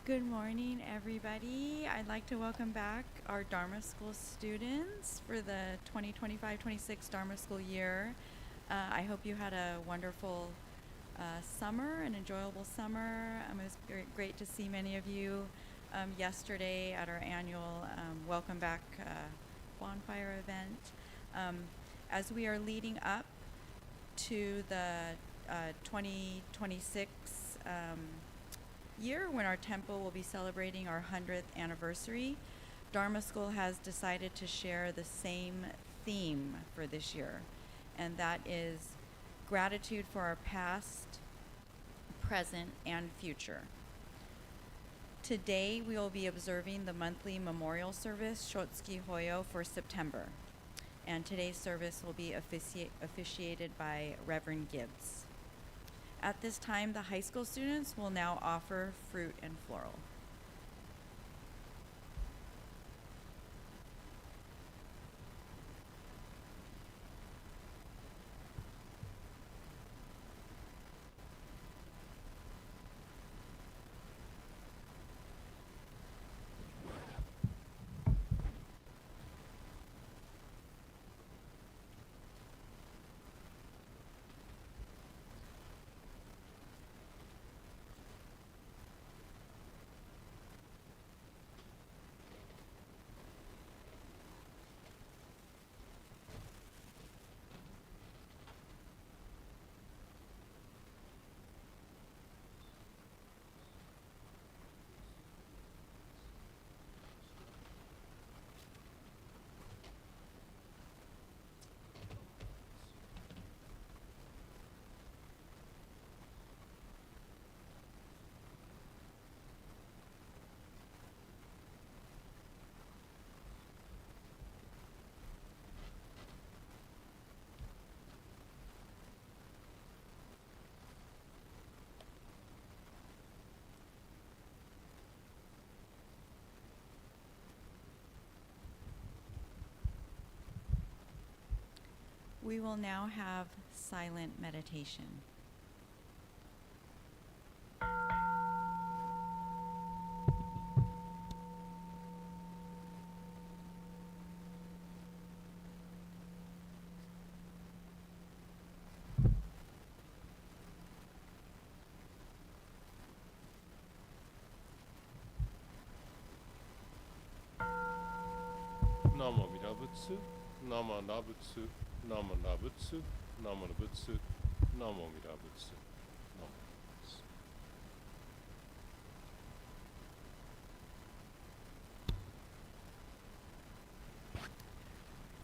Good morning, everybody. I'd like to welcome back our Dharma School students for the 2025-26 Dharma School year. I hope you had a wonderful summer, an enjoyable summer. It was great to see many of you yesterday at our annual Welcome Back bonfire event. As we are leading up to the 2026 year when our temple will be celebrating our 100th anniversary, Dharma School has decided to share the same theme for this year, and that is gratitude for our past, present, and future. Today we will be observing the monthly memorial service, Shotsuki Hoyo, for September, and today's service will be officiated by Reverend Gibbs. At this time, the high school students will now offer fruit and floral. We will now have silent meditation. Nama Mirabutsu, Nama Nabutsu, Nama Nabutsu, Nama Nabutsu, Nama Mirabutsu, Nama Nabutsu.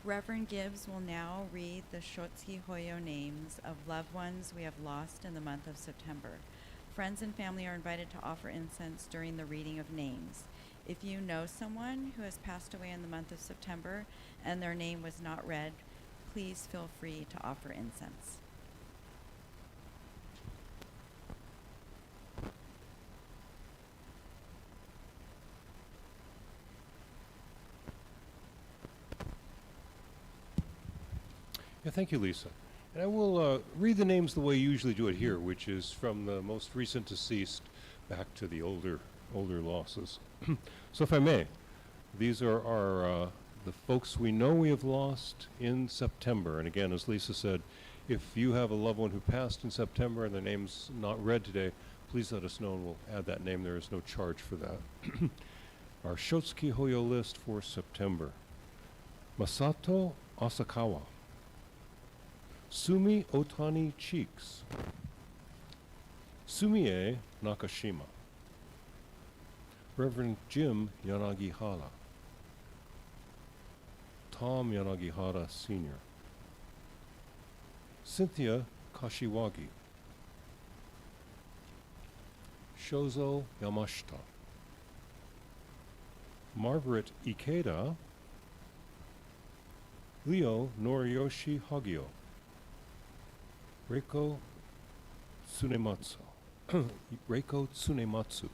Reverend Gibbs will now read the Shotsuki Hoyo names of loved ones we have lost in the month of September. Friends and family are invited to offer incense during the reading of names. If you know someone who has passed away in the month of September and their name was not read, please feel free to offer incense. Yeah, thank you, Lisa. And I will read the names the way you usually do it here, which is from the most recent deceased back to the older losses. So if I may, these are our the folks we know we have lost in September. And again, as Lisa said, if you have a loved one who passed in September and their name's not read today, please let us know and we'll add that name. There is no charge for that. Our Shotsuki Hoyo list for September. Masato Asakawa. Sumi Otani Cheeks. Sumie Nakashima. Reverend Jim Yanagihara. Tom Yanagihara Sr. Cynthia Kashiwagi. Shozo Yamashita. Margaret Ikeda. Leo Noriyoshi Hagio. Reiko Tsunematsu. Reiko Tsunematsu.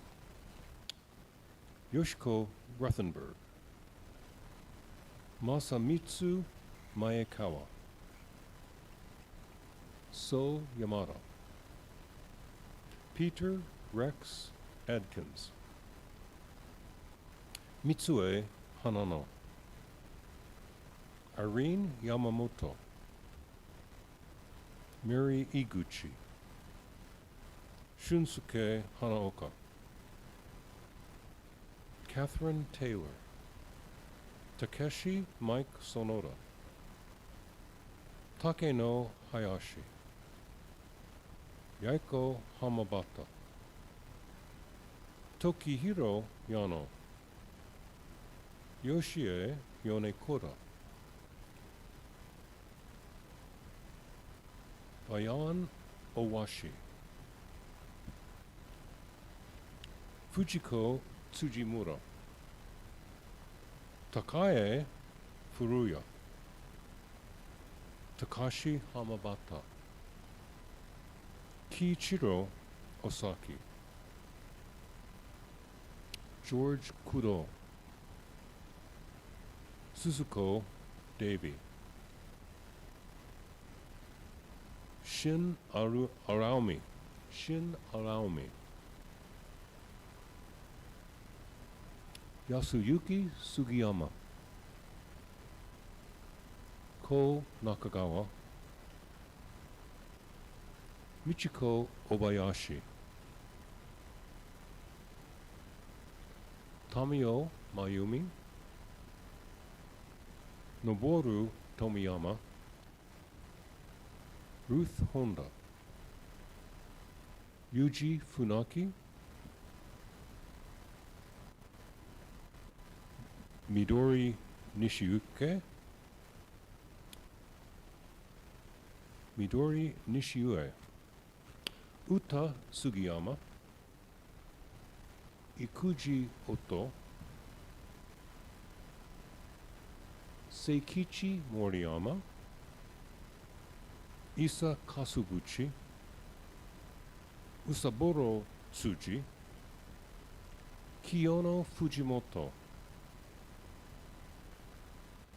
Yoshiko Ruthenberg. Masamitsu Maekawa. So Yamada. Peter Rex Adkins. Mitsue Hanano, Irene Yamamoto, Miri Iguchi, Shunsuke Hanaoka, Catherine Taylor, Takeshi Mike Sonoda, Takeno Hayashi, Yaiko Hamabata, Tokihiro Yano, Yoshie Yonekura, Bayan Owashi, Fujiko Tsujimura, Takae Furuya, Takashi Hamabata, Kiichiro Osaki, George Kudo, Suzuko Devi, Shin Araumi, Yasuyuki Sugiyama, Ko Nakagawa, Michiko Obayashi, Tamio Mayumi, Noboru Tomiyama, Ruth Honda, Yuji Funaki, Midori Nishiuke, Midori Nishiue, Uta Sugiyama, Ikuji Oto, Seikichi Moriyama, Isa Kasubuchi, Usaburo Tsuji, Kiyono Fujimoto,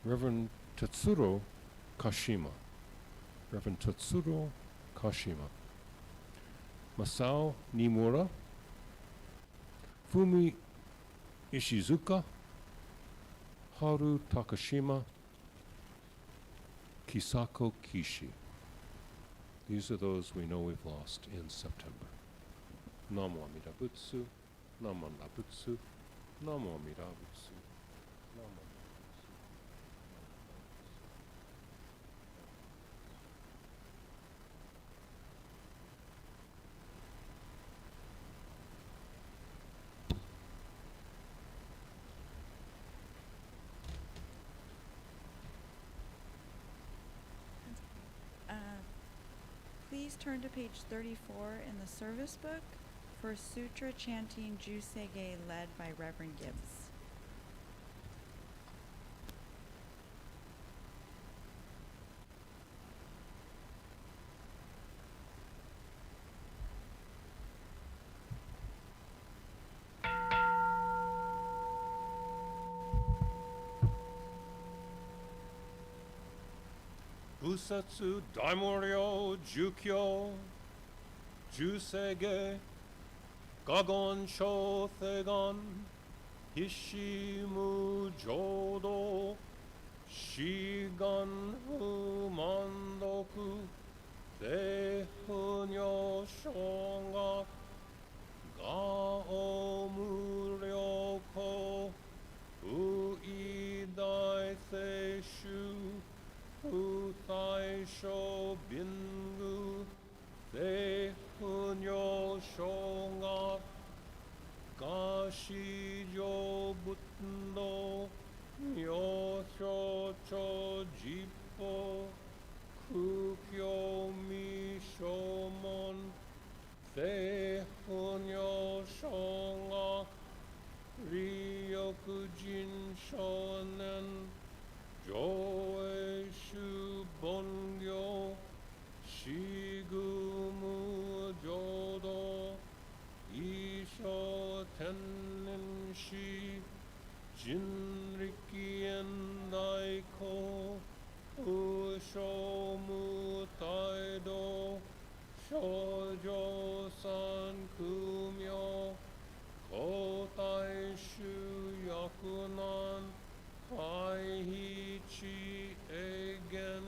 Reverend Tetsuro Kashima, Masao Nimura, Fumi Ishizuka, Haru Takashima, Kisako Kishi. These are those we know we've lost in September. Namo Amida Butsu, Namo Nabutsu, Namo Amida Butsu, Namo. Please turn to page 34 in the service book for Sutra Chanting Jusege led by Reverend Gibbs. Busatsu Daimoryo Jukyo Jusege Gagon Shothegan Hishimu Jodo Shigan Humandoku Dehunyo Shonga Gao Muryoko Uidai Seishu Utai sho bingu de hunyo shonga gashi jo butndo myo sho cho jippo kukyo mi shomon de hunyo shonga ryokujin shonen Joe Shu Bongyo Shigumu Jodo Isho Tennen Shi Jinriki and Daiko Usho Mutaido Shoujo San Kumyo Kotai Shu Yaku Kokunan Kaihichi Egen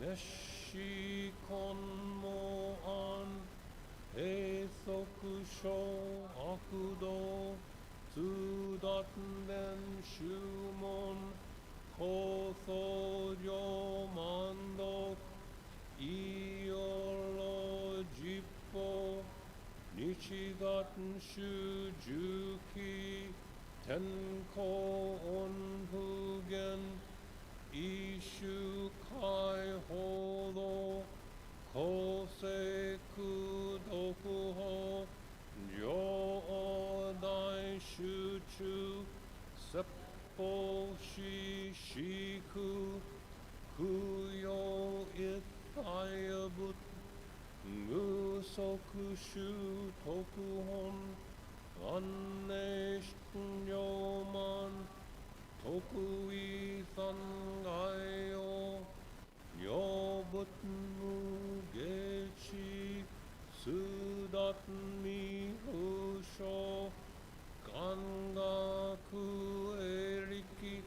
Neshi Konmo An Eisokusho Akudo Tsudaten Shumon Kosojo Mandok Iolo Jippo Nichigaten Shujuki Tenko Onfugen Ishu Kai Hodo Koseku Dokuho Jo Odai Shuchu Seppo Shishiku Kuyo Itayabut Musokushu Tokuhon Aneshten Yoman Tokui Sangayo Yobutmu Gechi Sudatmi Husho Kangaku Eriki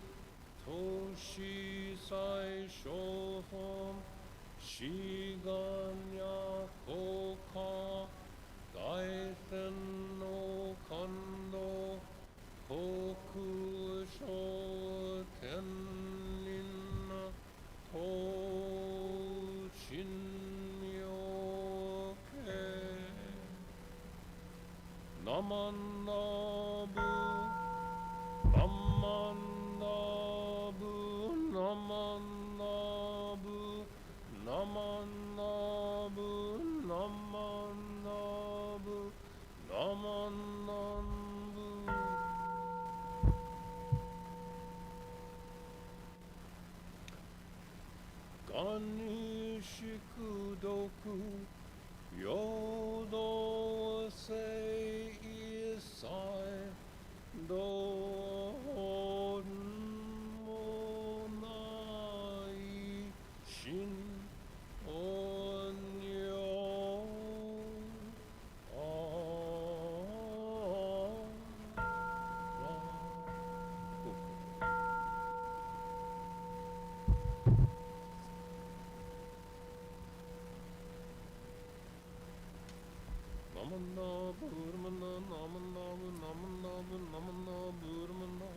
Toshi Sai Shohom Shiganya Koka Daisen no Kando Koku Sho Tenin To Shinmyoke Namandabu Namandabu Namandabu Namandabu Namandabu Namandabu Ganishikudoku Yodo Sei Isai Do Monai Shin Onyo Namanda Burmana Namanda Namanda Namanda Burmana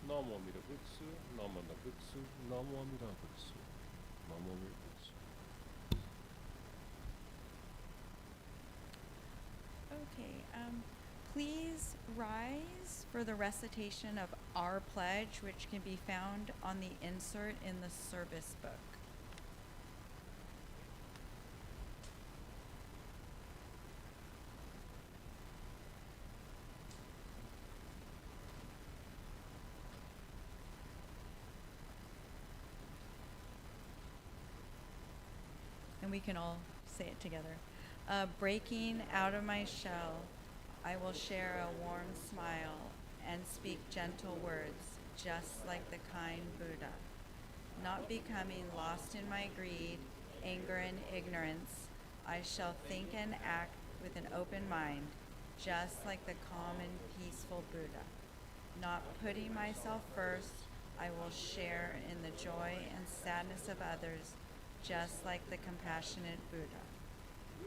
Namo Amida Butsu Namanda Butsu Namo Amida Butsu Namo Amida Butsu. Okay, please rise for the recitation of our pledge, which can be found on the insert in the service book. And we can all say it together. Breaking out of my shell, I will share a warm smile and speak gentle words, just like the kind Buddha. Not becoming lost in my greed, anger, and ignorance, I shall think and act with an open mind, just like the calm and peaceful Buddha. Not putting myself first, I will share in the joy and sadness of others, just like the compassionate Buddha.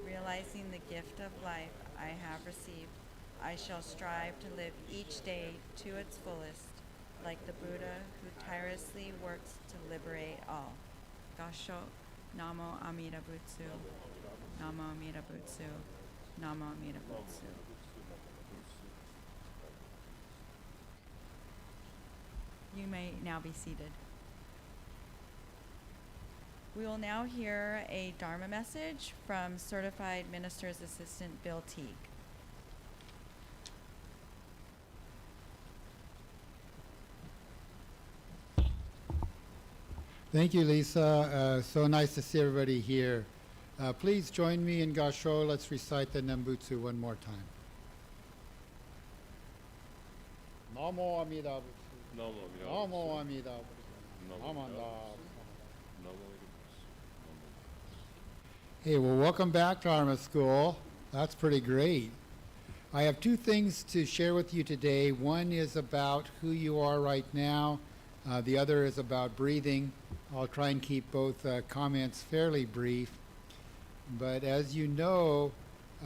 Realizing the gift of life I have received, I shall strive to live each day to its fullest, like the Buddha who tirelessly works to liberate all. Gassho, Namo Amida Butsu, Namo Amida Butsu, Namo Amida Butsu. You may now be seated. We will now hear a Dharma message from Certified Minister's Assistant Bill Teague. Thank you, Lisa. So nice to see everybody here. Please join me in Gassho. Let's recite the Nembutsu one more time. Namo Amida Butsu. Namo Amida Namo Butsu. Amida Butsu. Namo Namo Amida Amida Butsu. Butsu. Namo Amida Butsu. Hey, well, welcome back, Dharma School. That's pretty great. I have two things to share with you today. One is about who you are right now. The other is about breathing. I'll try and keep both comments fairly brief. But as you know,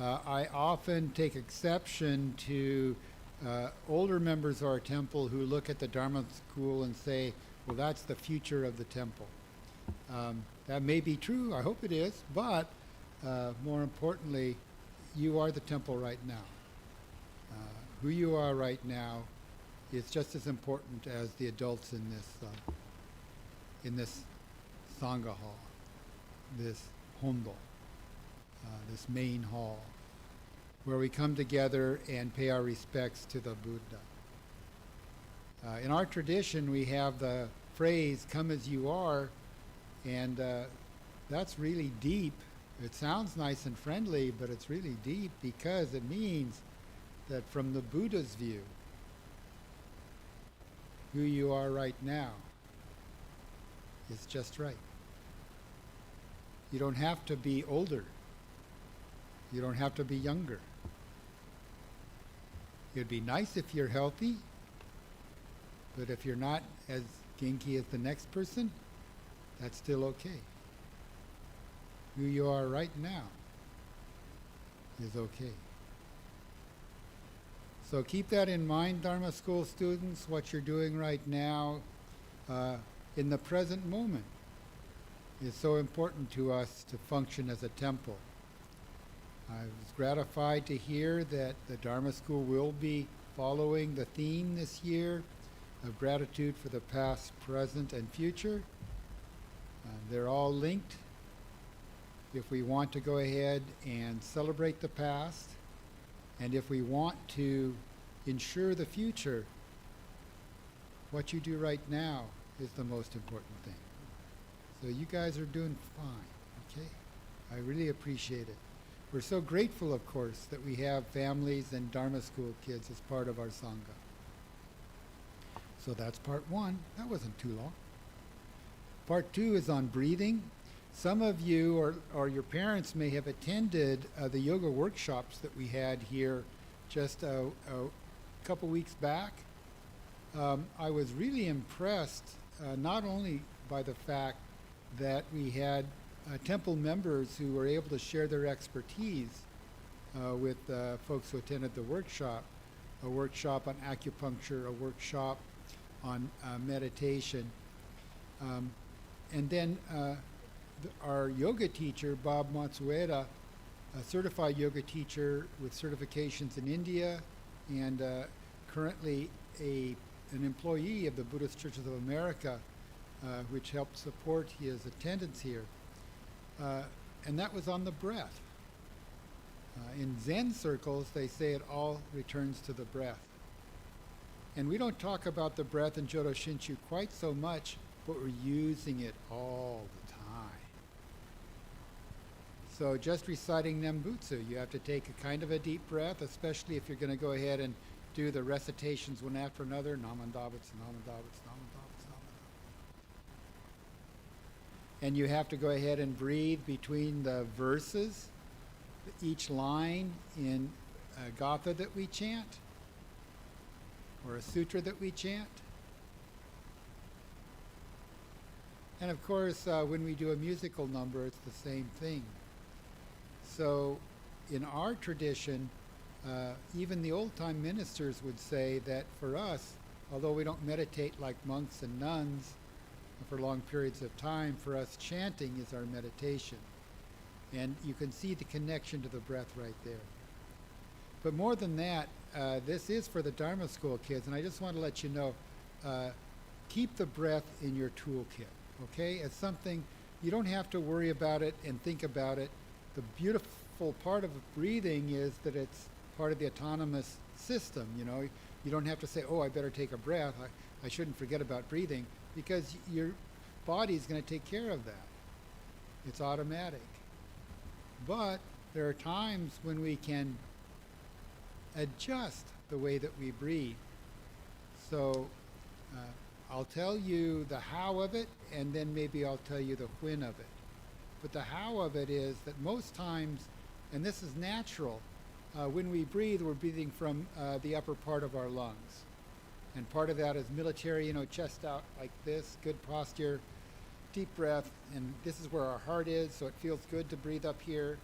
I often take exception to older members of our temple who look at the Dharma School and say, well, that's the future of the temple. That may be true, I hope it is, but more importantly, you are the temple right now. Who you are right now is just as important as the adults in this Sangha hall, this hondo, this main hall, where we come together and pay our respects to the Buddha. In our tradition, we have the phrase, come as you are, and that's really deep. It sounds nice and friendly, but it's really deep because it means that from the Buddha's view, who you are right now is just right. You don't have to be older. You don't have to be younger. It'd be nice if you're healthy, but if you're not as genki as the next person, that's still okay. Who you are right now is okay. So keep that in mind, Dharma School students, what you're doing right now in the present moment is so important to us to function as a temple. I was gratified to hear that the Dharma School will be following the theme this year of gratitude for the past, present, and future. They're all linked. If we want to go ahead and celebrate the past, and if we want to ensure the future, what you do right now is the most important thing. So you guys are doing fine, okay? I really appreciate it. We're so grateful, of course, that we have families and Dharma School kids as part of our Sangha. So that's part one. That wasn't too long. Part two is on breathing. Some of you or your parents may have attended the yoga workshops that we had here just a couple weeks back. I was really impressed not only by the fact that we had temple members who were able to share their expertise with folks who attended the workshop, a workshop on acupuncture, a workshop on meditation. And then our yoga teacher, Bob Matsueda, a certified yoga teacher with certifications in India and currently an employee of the Buddhist Churches of America, which helped support his attendance here. And that was on the breath. In Zen circles, they say it all returns to the breath. And we don't talk about the breath in Jodo Shinshu quite so much, but we're using it all the time. So just reciting Nembutsu, you have to take a kind of a deep breath, especially if you're going to go ahead and do the recitations one after another, Namandavats, Namandavats, Namandavats, Namandavats. And you have to go ahead and breathe between the verses, each line in a gatha that we chant, or a sutra that we chant. And of course, when we do a musical number, it's the same thing. So in our tradition, even the old-time ministers would say that for us, although we don't meditate like monks and nuns for long periods of time, for us chanting is our meditation. And you can see the connection to the breath right there. But more than that, this is for the Dharma School kids, and I just want to let you know, keep the breath in your toolkit, okay? It's something, you don't have to worry about it and think about it. The beautiful part of breathing is that it's part of the autonomous system, you know. You don't have to say, oh, I better take a breath. I shouldn't forget about breathing, because your body's going to take care of that. It's automatic. But there are times when we can adjust the way that we breathe. So I'll tell you the how of it, and then maybe I'll tell you the when of it. But the how of it is that most times, and this is natural, When we breathe, we're breathing from the upper part of our lungs. And part of that is military, chest out like this, good posture, deep breath. And this is where our heart is, so it feels good to breathe up here.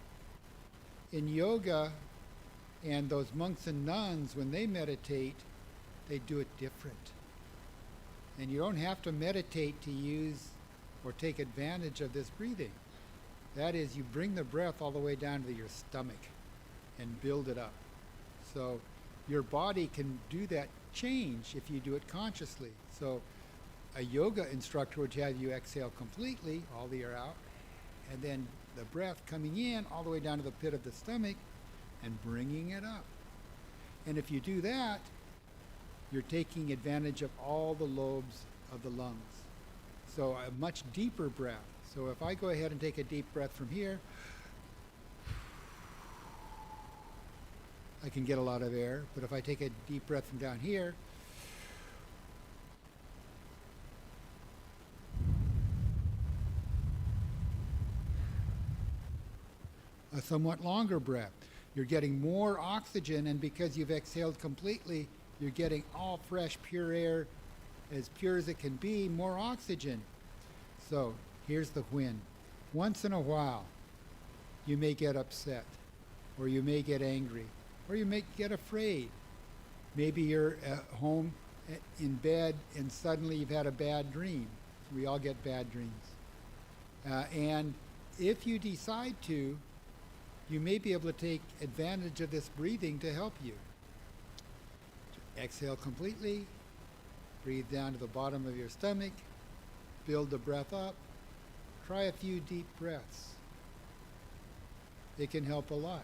In yoga, and those monks and nuns, when they meditate, they do it different. And you don't have to meditate to use or take advantage of this breathing. That is, you bring the breath all the way down to your stomach and build it up. So your body can do that change if you do it consciously. So a yoga instructor would have you exhale completely, all the air out, and then the breath coming in all the way down to the pit of the stomach and bringing it up. And if you do that, you're taking advantage of all the lobes of the lungs. So a much deeper breath. So if I go ahead and take a deep breath from here, I can get a lot of air. But if I take a deep breath from down here, a somewhat longer breath. You're getting more oxygen, and because you've exhaled completely, you're getting all fresh, pure air, as pure as it can be, more oxygen. So here's the when. Once in a while, you may get upset, or you may get angry, or you may get afraid. Maybe you're at home in bed and suddenly you've had a bad dream. We all get bad dreams. And if you decide to, you may be able to take advantage of this breathing to help you. Exhale completely, breathe down to the bottom of your stomach, build the breath up, try a few deep breaths. It can help a lot.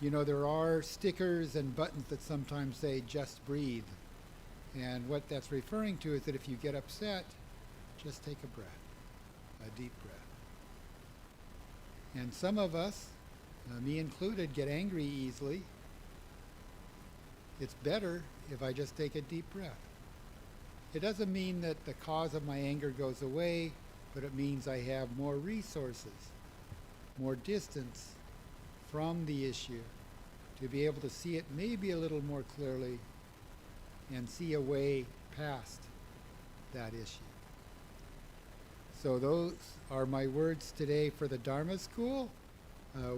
There are stickers and buttons that sometimes say, just breathe. And what that's referring to is that if you get upset, just take a breath, a deep breath. And some of us, me included, get angry easily. It's better if I just take a deep breath. It doesn't mean that the cause of my anger goes away, but it means I have more resources, more distance from the issue to be able to see it maybe a little more clearly and see a way past that issue. So those are my words today for the Dharma School.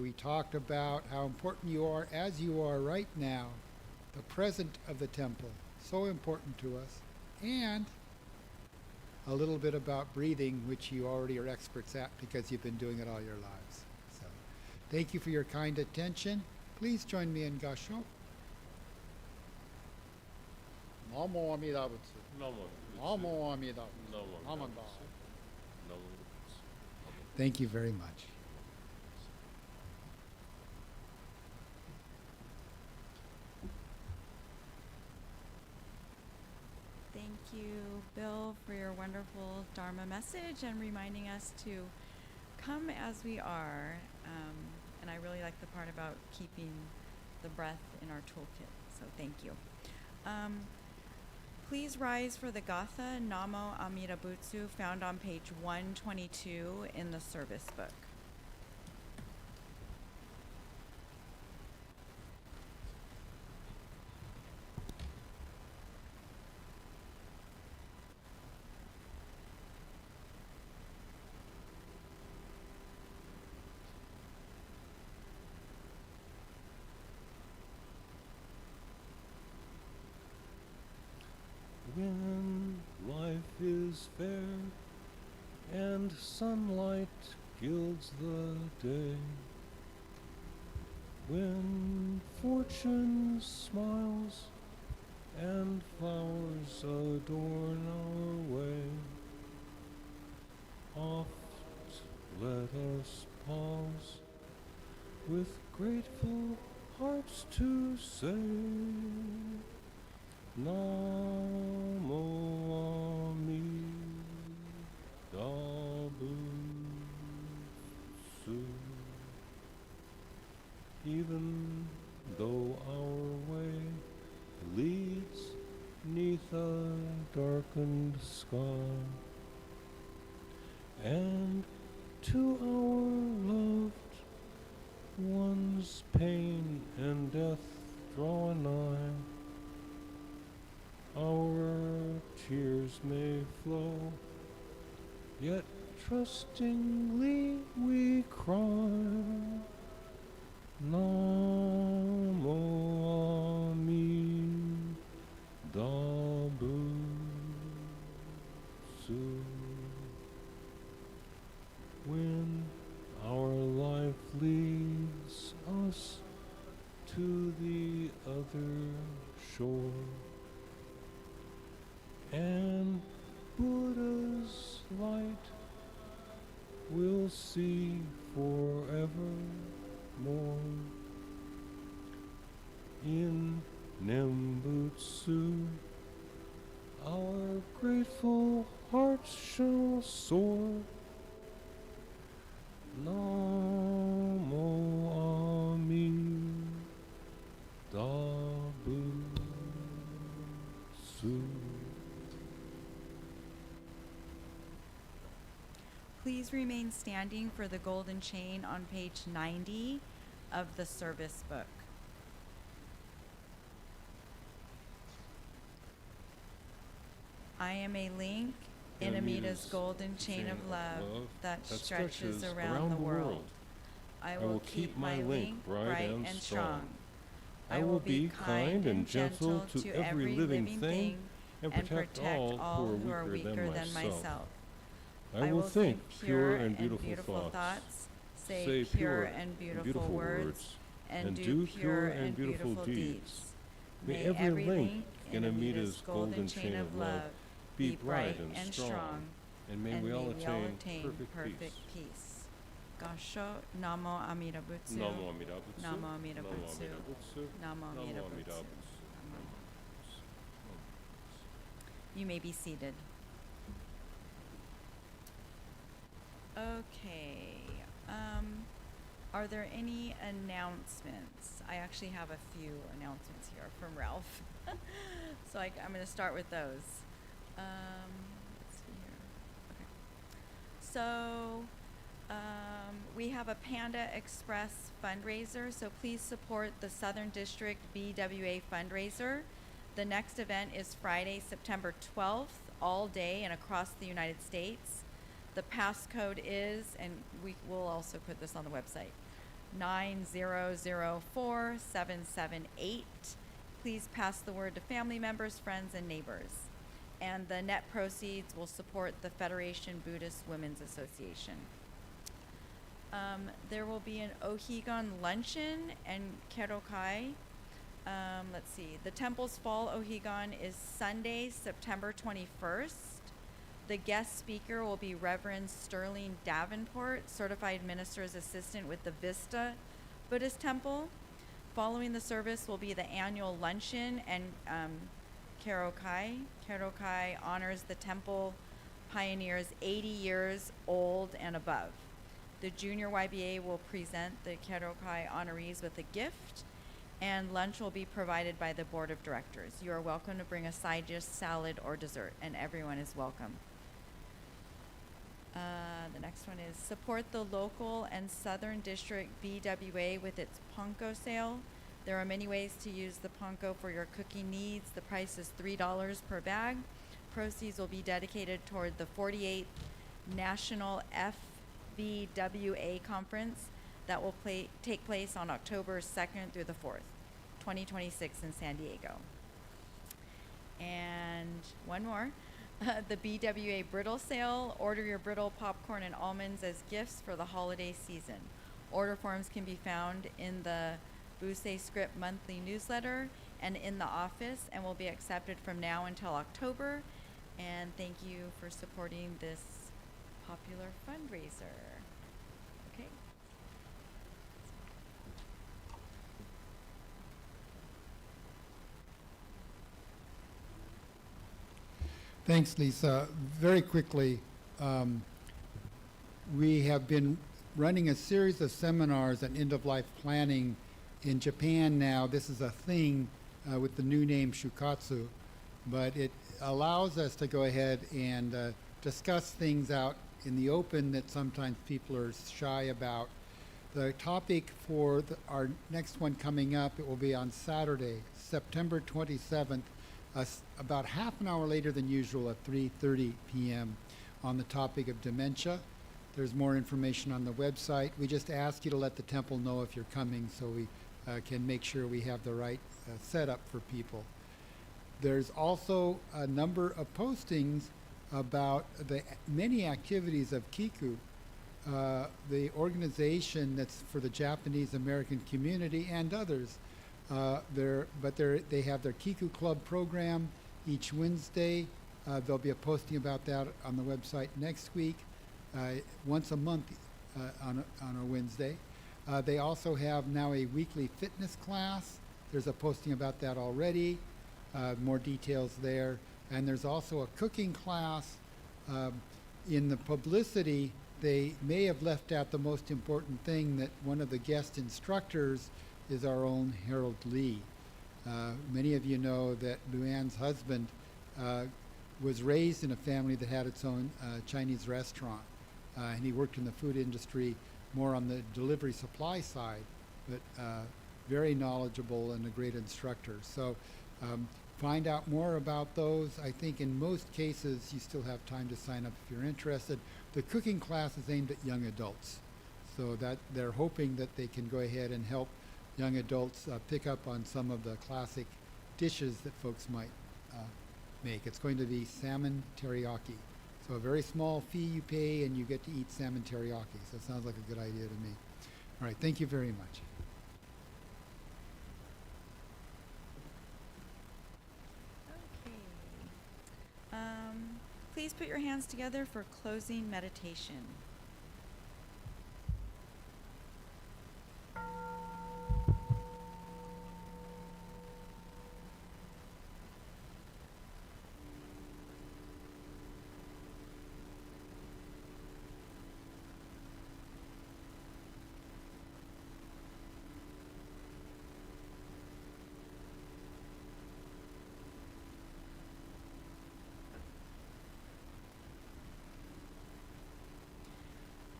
We talked about how important you are as you are right now, the present of the temple, so important to us, and a little bit about breathing, which you already are experts at because you've been doing it all your lives. So thank you for your kind attention. Please join me in Gassho. Namo Amida Butsu. Namo Amida Butsu. Amanda. Thank you very much. Thank you, Bill, for your wonderful Dharma message and reminding us to come as we are. And I really like the part about keeping the breath in our toolkit. So thank you. Please rise for the Gatha Namo Amida Butsu found on page 122 in the service book. When life is fair and sunlight gilds the day, when fortune smiles and flowers adorn our way, oft let us pause with grateful hearts to say, Namo Amida Butsu. Even though our way leads neath a darkened sky, and to our loved one's pain tears may flow, yet trustingly we cry, Namo Amida Butsu. When our life leads us to the other shore, and Buddha's light will see forevermore. In Nembutsu, our grateful hearts shall soar. Namo Amida Butsu. Please remain standing for the golden chain on page 90 of the service book. I am a link in Amida's golden chain of love that stretches around the world. I will keep my link bright and strong. I will be kind and gentle to every living thing and protect all who are weaker than myself. I will think pure and beautiful thoughts, say pure and beautiful words, and do pure and beautiful deeds. May every link in Amida's golden chain of love be bright and strong, and may we all attain perfect peace. Gassho, Namo Amida Butsu. Namo Amida Butsu. Namo Amida Namo Butsu. Amida Butsu. Namo Amida Namo Amida Butsu. Butsu. You may be seated. Okay. Are there any announcements? I actually have a few announcements here from Ralph. So I'm going to start with those. Let's see here. Okay. So we have a Panda Express fundraiser, so please support the Southern District BWA fundraiser. The next event is Friday, September 12th, all day and across the United States. The passcode is, and we will also put this on the website, 9004778. Please pass the word to family members, friends, and neighbors. And the net proceeds will support the Federation Buddhist Women's Association. There will be an Ohigan luncheon and kerokai. Let's see, the temple's fall Ohigan is Sunday, September 21st. The guest speaker will be Reverend Sterling Davenport, Certified Minister's Assistant with the Vista Buddhist Temple. Following the service will be the annual luncheon and kerokai. Kerokai honors the temple pioneers 80 years old and above. The junior YBA will present the kerokai honorees with a gift, and lunch will be provided by the board of directors. You are welcome to bring a side dish, salad, or dessert, and everyone is welcome. The next one is support the local and Southern District BWA with its Ponko sale. There are many ways to use the Ponko for your cooking needs. The price is $3 per bag. Proceeds will be dedicated toward the 48th National FBWA Conference that will take place on October 2nd through the 4th, 2026 in San Diego. And one more. The BWA Brittle Sale. Order your brittle, popcorn, and almonds as gifts for the holiday season. Order forms can be found in the Busei Script monthly newsletter and in the office, and will be accepted from now until October. And thank you for supporting this popular fundraiser. Okay. Thanks, Lisa. Very quickly, we have been running a series of seminars on end-of-life planning in Japan now. This is a thing with the new name Shukatsu, but it allows us to go ahead and discuss things out in the open that sometimes people are shy about. The topic for our next one coming up, it will be on Saturday, September 27th, about half an hour later than usual at 3:30 p.m. on the topic of dementia. There's more information on the website. We just ask you to let the temple know if you're coming so we can make sure we have the right setup for people. There's also a number of postings about the many activities of Kiku, the organization that's for the Japanese American community and others. They have their Kiku Club program each Wednesday. There'll be a posting about that on the website next week, once a month on a Wednesday. They also have now a weekly fitness class. There's a posting about that already. More details there. And there's also a cooking class. In the publicity, they may have left out the most important thing, that one of the guest instructors is our own Harold Lee. Many of you know that Luann's husband was raised in a family that had its own Chinese restaurant. And he worked in the food industry more on the delivery supply side, but very knowledgeable and a great instructor. So find out more about those. I think in most cases you still have time to sign up if you're interested. The cooking class is aimed at young adults, so that they're hoping that they can go ahead and help young adults pick up on some of the classic dishes that folks might make. It's going to be salmon teriyaki. So a very small fee you pay and you get to eat salmon teriyaki. So it sounds like a good idea to me. All right, thank you very much. Okay. Please put your hands together for closing meditation.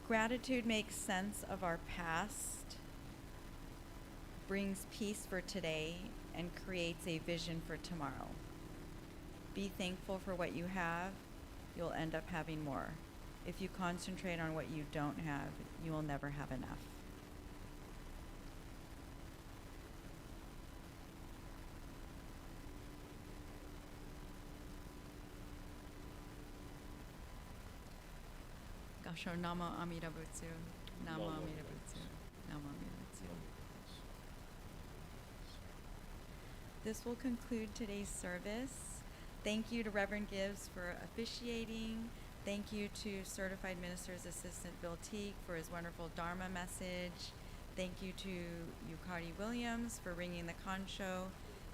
Gratitude makes sense of our past, brings peace for today, and creates a vision for tomorrow. Be thankful for what you have, you'll end up having more. If you concentrate on what you don't have, you will never have enough. Gasho Namo Amida Butsu. Namo Amida Butsu. Namo Amida Butsu. This will conclude today's service. Thank you to Reverend Gibbs for officiating. Thank you to Certified Minister's Assistant Bill Teague for his wonderful Dharma message. Thank you to Yukari Williams for ringing the Kansho.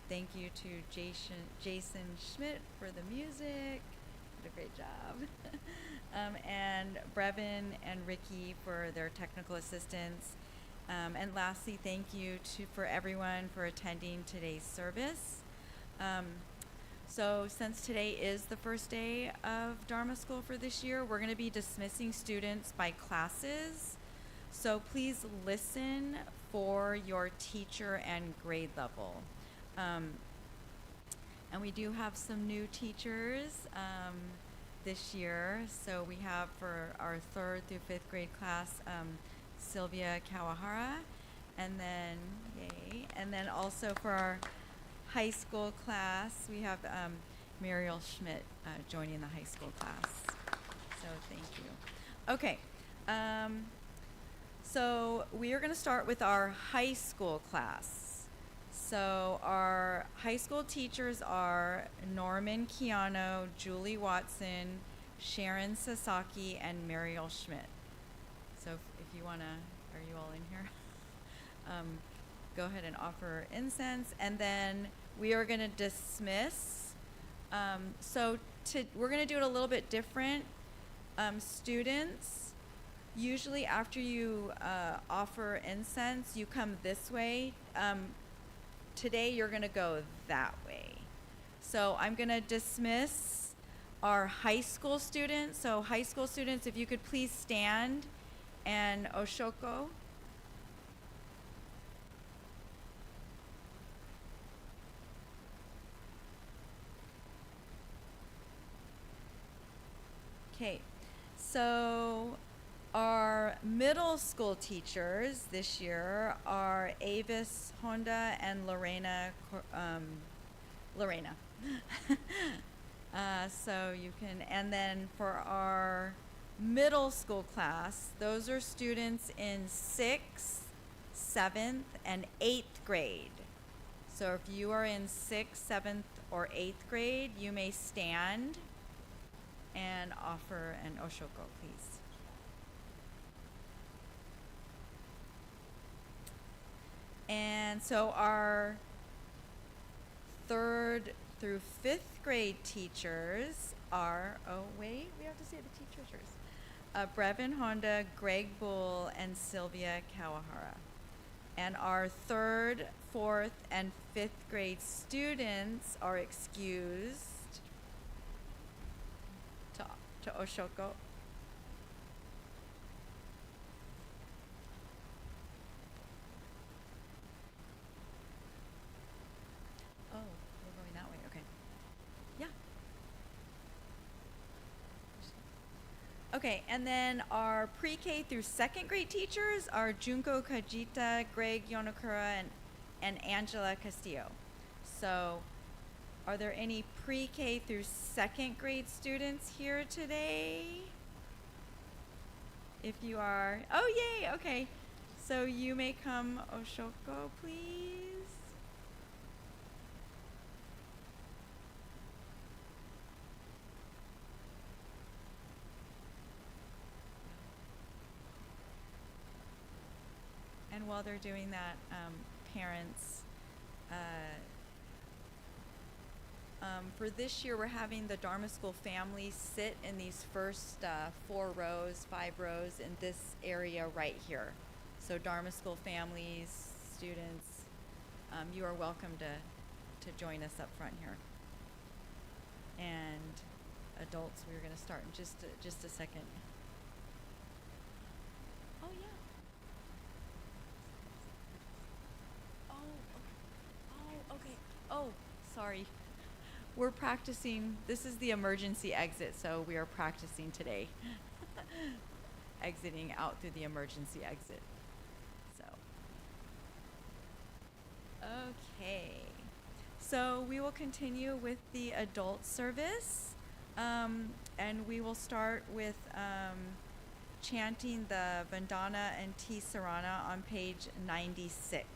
Thank you to Jason Schmidt for the music. Did a great job. And Brevin and Ricky for their technical assistance. And lastly, thank you for everyone for attending today's service. So since today is the first day of Dharma School for this year, we're going to be dismissing students by classes. So please listen for your teacher and grade level. And we do have some new teachers this year. So we have for our 3rd through 5th grade class, Sylvia Kawahara, and then, yay, and then also for our high school class, we have Muriel Schmidt joining the high school class. So thank you. Okay, so we are going to start with our high school class. So our high school teachers are Norman Kiano, Julie Watson, Sharon Sasaki, and Mariel Schmidt. So if you want to, are you all in here? Go ahead and offer incense, and then we are going to dismiss. We're going to do it a little bit different. Students, usually after you offer incense, you come this way. Today you're going to go that way. So I'm going to dismiss our high school students. So high school students, if you could please stand and Oshoko. So our middle school teachers this year are Avis Honda and Lorena. So you can, and then for our middle school class, those are students in 6th, 7th, and 8th grade. So if you are in 6th, 7th, or 8th grade, you may stand and offer an oshoko, please. And so our 3rd through 5th grade teachers are, oh wait, we have to say the teachers first. Brevin Honda, Greg Bull, and Sylvia Kawahara. And our 3rd, 4th, and 5th grade students are excused to oshoko. Oh, we're going that way, okay. Yeah. Okay, and then our pre-K through 2nd grade teachers are Junko Kajita, Greg Yonokura, and Angela Castillo. So, are there any pre-K through 2nd grade students here today? If you are, oh yay, okay. So you may come oshoko, please. And while they're doing that, parents, for this year, we're having the Dharma School families sit in these first 4 rows, 5 rows in this area right here. So Dharma School families, students, you are welcome to join us up front here. And adults, we're going to start in just a second. Oh yeah. Oh, okay. Oh, sorry. We're practicing, this is the emergency exit, so we are practicing today. Exiting out through the emergency exit. So, okay. So we will continue with the adult service, and we will start with chanting the Vandana and Tisarana on page 96.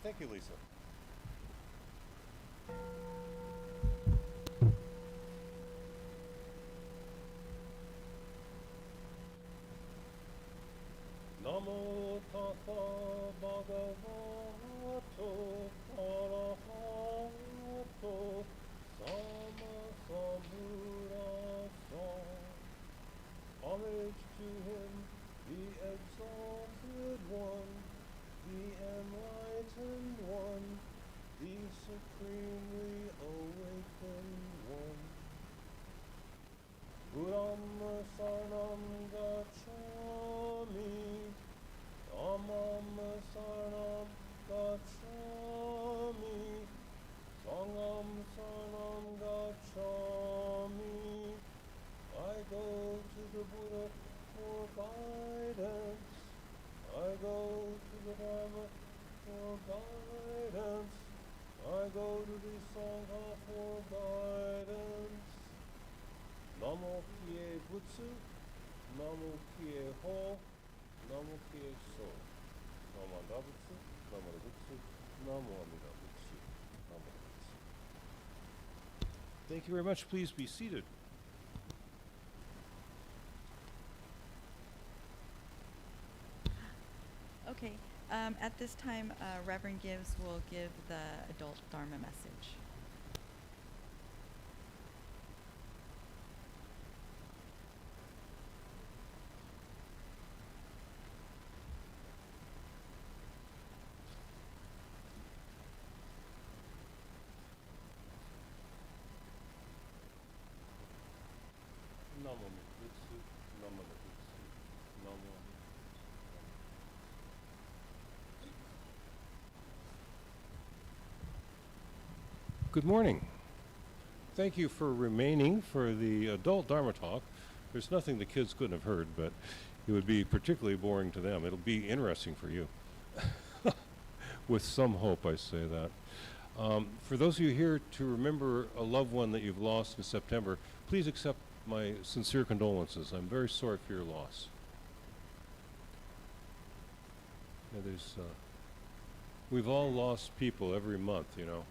Thank you, Lisa. Namo tassa bhagavato arahato sammasambuddhassa. Homage to him, the exalted one, the enlightened one, the supremely awakened one. Buddham saranam gacchami, dhammam saranam gacchami, sangham saranam gacchami. I go to the Buddha for guidance. I go to the Dharma for guidance. I go to the Sangha for guidance. Namo kie butsu, namo kie ho, namo kie so. Namo dabutsu, namo dabutsu, namo amidabutsu, namo dabutsu. Thank you very much. Please be seated. Okay, at this time, Reverend Gibbs will give the adult Dharma message. Namo Butsu, Namo Butsu, Namo. Good morning. Thank you for remaining for the adult Dharma talk. There's nothing the kids couldn't have heard, but it would be particularly boring to them. It'll be interesting for you. With some hope, I say that. For those of you here to remember a loved one that you've lost in September, please accept my sincere condolences. I'm very sorry for your loss. We've all lost people every month, you know.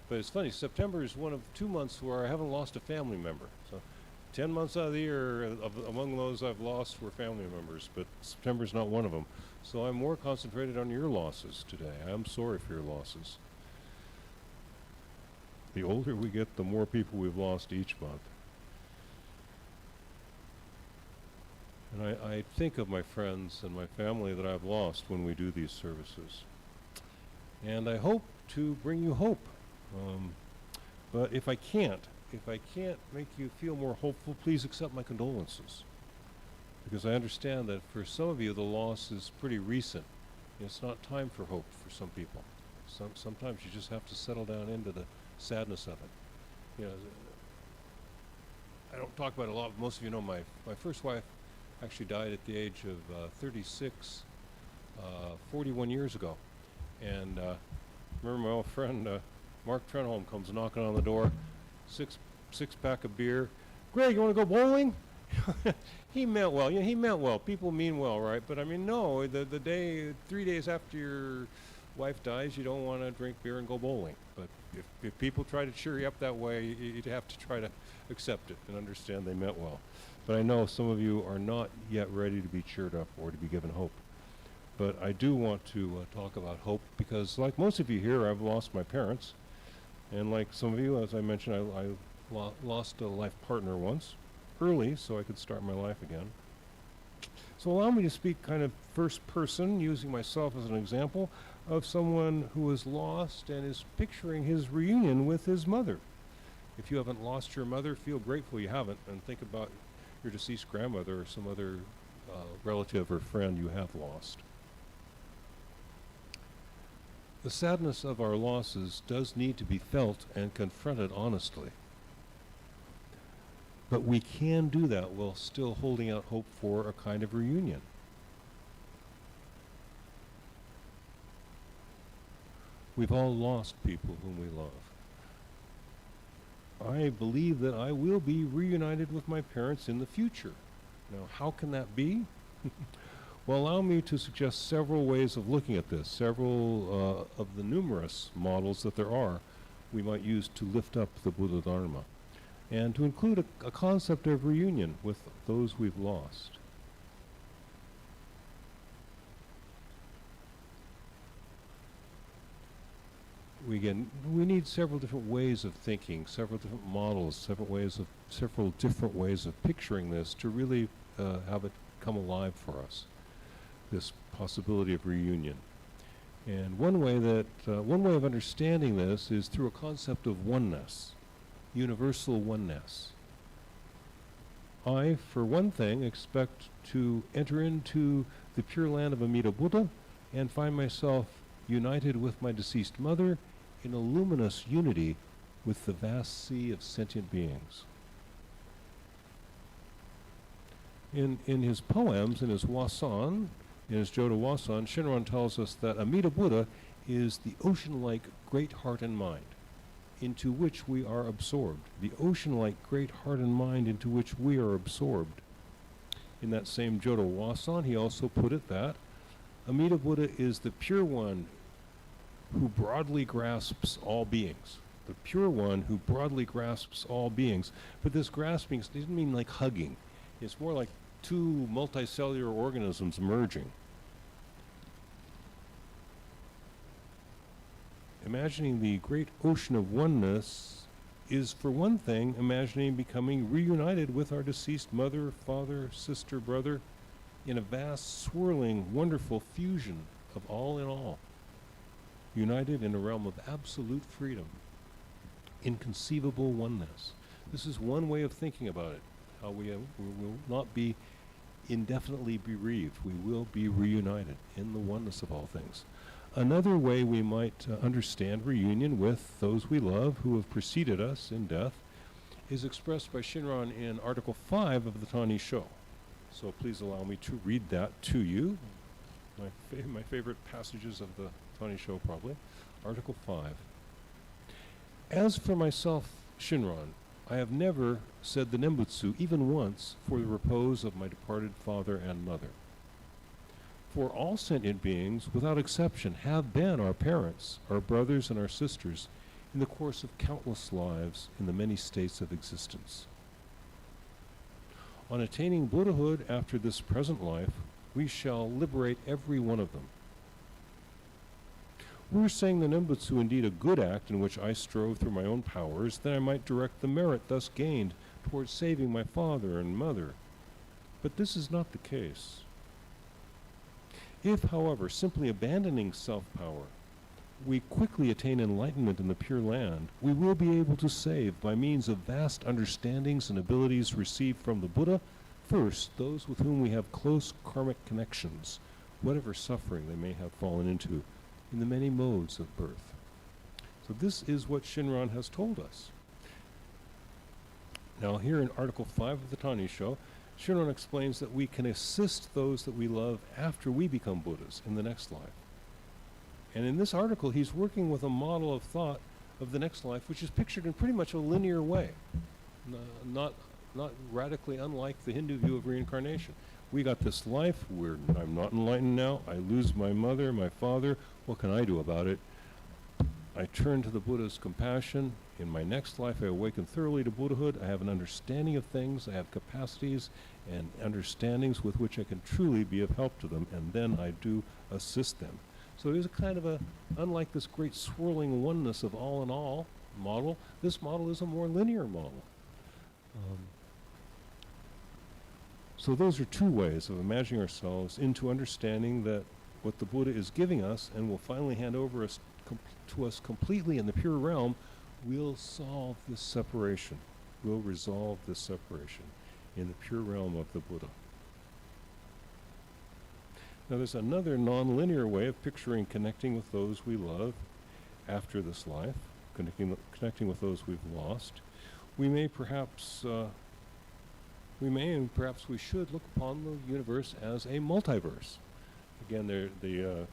But it's funny, September is one of 2 months where I haven't lost a family member. So 10 months out of the year, among those I've lost were family members, but September's not one of them. So I'm more concentrated on your losses today. I'm sorry for your losses. The older we get, the more people we've lost each month. And I think of my friends and my family that I've lost when we do these services. And I hope to bring you hope. But if I can't make you feel more hopeful, please accept my condolences. Because I understand that for some of you, the loss is pretty recent. It's not time for hope for some people. Sometimes you just have to settle down into the sadness of it. You know, I don't talk about it a lot, but most of you know my first wife actually died at the age of 36, 41 years ago. And remember my old friend Mark Trenholm comes knocking on the door, six pack of beer. Greg, you want to go bowling? He meant well. Yeah, he meant well. People mean well, right? But I mean, no, the day, 3 days after your wife dies, you don't want to drink beer and go bowling. But if people try to cheer you up that way, you'd have to try to accept it and understand they meant well. But I know some of you are not yet ready to be cheered up or to be given hope. But I do want to talk about hope because, like most of you here, I've lost my parents. And like some of you, as I mentioned, I lost a life partner once, early, so I could start my life again. So allow me to speak kind of first person, using myself as an example of someone who is lost and is picturing his reunion with his mother. If you haven't lost your mother, feel grateful you haven't, and think about your deceased grandmother or some other relative or friend you have lost. The sadness of our losses does need to be felt and confronted honestly. But we can do that while still holding out hope for a kind of reunion. We've all lost people whom we love. I believe that I will be reunited with my parents in the future. Now, how can that be? Well, allow me to suggest several ways of looking at this, several of the numerous models that there are we might use to lift up the Buddha Dharma, and to include a concept of reunion with those we've lost. We need several different ways of thinking, several different models, several different ways of picturing this to really have it come alive for us, this possibility of reunion. And one way of understanding this is through a concept of oneness, universal oneness. I, for one thing, expect to enter into the Pure Land of Amida Buddha and find myself united with my deceased mother in a luminous unity with the vast sea of sentient beings. In his poems, in his Wasan, in his Jodo Wasan, Shinran tells us that Amida Buddha is the ocean-like great heart and mind into which we are absorbed. The ocean-like great heart and mind into which we are absorbed. In that same Jodo Wasan, he also put it that Amida Buddha is the pure one who broadly grasps all beings. The pure one who broadly grasps all beings. But this grasping doesn't mean like hugging. It's more like two multicellular organisms merging. Imagining the great ocean of oneness is, for one thing, imagining becoming reunited with our deceased mother, father, sister, brother, in a vast, swirling, wonderful fusion of all in all, united in a realm of absolute freedom, inconceivable oneness. This is one way of thinking about it, how we will not be indefinitely bereaved. We will be reunited in the oneness of all things. Another way we might understand reunion with those we love who have preceded us in death is expressed by Shinran in Article 5 of the Tani Sho. So please allow me to read that to you. My favorite passages of the Tani Sho, probably. Article 5. As for myself, Shinran, I have never said the Nembutsu even once for the repose of my departed father and mother. For all sentient beings, without exception, have been our parents, our brothers, and our sisters in the course of countless lives in the many states of existence. On attaining Buddhahood after this present life, we shall liberate every one of them. Were saying the Nembutsu indeed a good act in which I strove through my own powers, that I might direct the merit thus gained towards saving my father and mother. But this is not the case. If, however, simply abandoning self-power, we quickly attain enlightenment in the Pure Land, we will be able to save, by means of vast understandings and abilities received from the Buddha, first, those with whom we have close karmic connections, whatever suffering they may have fallen into, in the many modes of birth. So this is what Shinran has told us. Now here in Article 5 of the Tani Sho, Shinran explains that we can assist those that we love after we become Buddhas in the next life. And in this article, he's working with a model of thought of the next life, which is pictured in pretty much a linear way, not radically unlike the Hindu view of reincarnation. We got this life, I'm not enlightened now, I lose my mother, my father, what can I do about it? I turn to the Buddha's compassion. In my next life, I awaken thoroughly to Buddhahood. I have an understanding of things. I have capacities and understandings with which I can truly be of help to them, and then I do assist them. So there's a kind of unlike this great swirling oneness of all in all model, this model is a more linear model. So those are two ways of imagining ourselves into understanding that what the Buddha is giving us and will finally hand over to us completely in the pure realm will solve this separation, will resolve this separation in the pure realm of the Buddha. Now there's another non-linear way of picturing connecting with those we love after this life, connecting with those we've lost. We may perhaps and perhaps we should look upon the universe as a multiverse. Again, the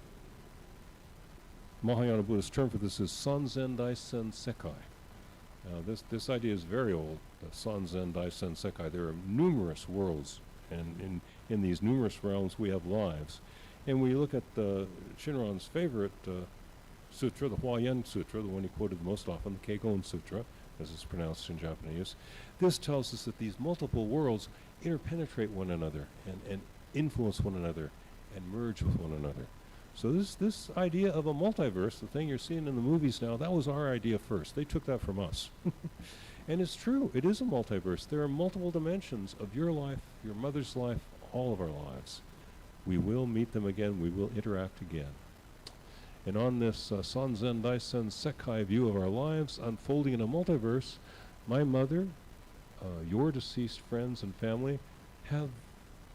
Mahayana Buddhist term for this is Sanzen Daisen Sekai. This idea is very old, the Sanzen Daisen Sekai. There are numerous worlds, and in these numerous realms we have lives. And we look at Shinran's favorite sutra, the Huayan Sutra, the one he quoted the most often, the Keigon Sutra, as it's pronounced in Japanese. This tells us that these multiple worlds interpenetrate one another and influence one another and merge with one another. So this idea of a multiverse, the thing you're seeing in the movies now, that was our idea first. They took that from us. And it's true, it is a multiverse. There are multiple dimensions of your life, your mother's life, all of our lives. We will meet them again, we will interact again. And on this Sanzen Daisen Sekai view of our lives unfolding in a multiverse, my mother, your deceased friends and family have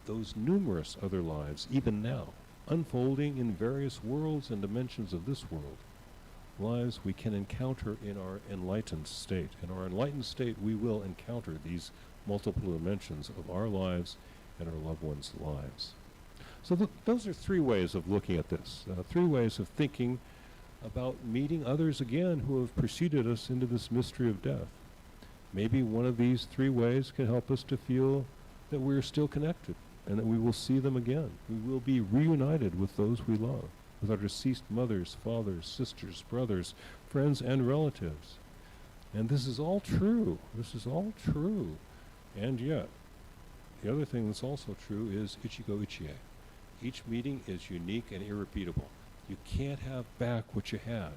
those numerous other lives, even now, unfolding in various worlds and dimensions of this world. Lives we can encounter in our enlightened state. In our enlightened state, we will encounter these multiple dimensions of our lives and our loved ones' lives. So those are three ways of looking at this, three ways of thinking about meeting others again who have preceded us into this mystery of death. Maybe one of these three ways can help us to feel that we're still connected and that we will see them again. We will be reunited with those we love, with our deceased mothers, fathers, sisters, brothers, friends, and relatives. And this is all true. This is all true. And yet, the other thing that's also true is ichigo ichie. Each meeting is unique and irrepeatable. You can't have back what you had.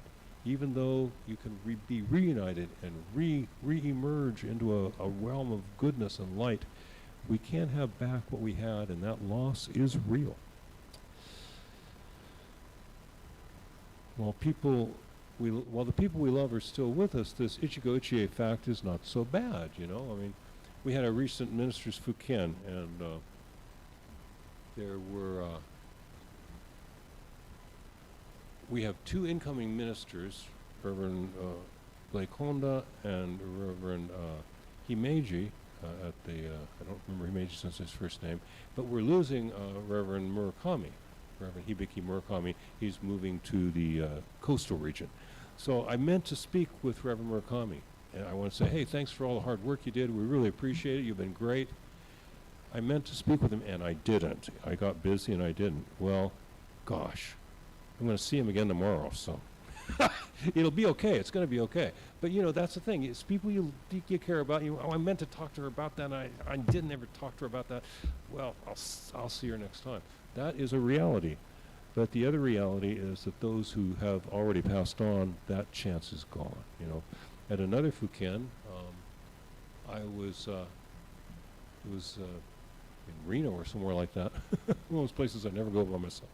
Even though you can be reunited and re-emerge into a realm of goodness and light, we can't have back what we had, and that loss is real. While the people we love are still with us, this ichigo ichie fact is not so bad, you know. I mean, we had a recent minister's Fuken, and there were we have two incoming ministers, Reverend Blake Honda and Reverend Himeji, at the, I don't remember Himeji since his first name, but we're losing Reverend Murakami, Reverend Hibiki Murakami. He's moving to the coastal region. So I meant to speak with Reverend Murakami, and I want to say, hey, thanks for all the hard work you did. We really appreciate it. You've been great. I meant to speak with him, and I didn't. I got busy, and I didn't. Well, gosh, I'm going to see him again tomorrow, so it'll be okay. It's going to be okay. But, you know, that's the thing. It's people you care about. Oh, I meant to talk to her about that, and I didn't ever talk to her about that. Well, I'll see her next time. That is a reality. But the other reality is that those who have already passed on, that chance is gone. You know, at another Fuken, I was it was in Reno or somewhere like that. One of those places I never go by myself.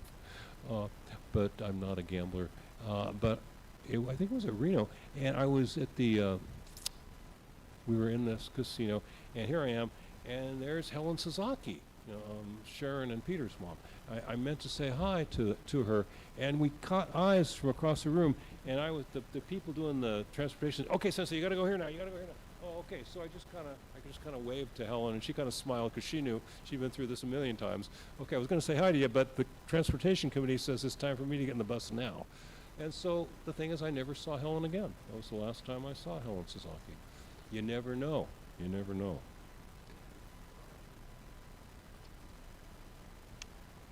But I'm not a gambler. But I think it was at Reno, and I was at the. We were in this casino, and here I am, and there's Helen Sasaki, you know, Sharon and Peter's mom. I meant to say hi to her, and we caught eyes from across the room, and I was the people doing the transportation. Okay, Sensei, you got to go here now. You got to go here now. Oh, okay. So I just kind of waved to Helen, and she kind of smiled because she knew she'd been through this a million times. Okay, I was going to say hi to you, but the transportation committee says it's time for me to get in the bus now. And so the thing is, I never saw Helen again. That was the last time I saw Helen Sasaki. You never know. You never know.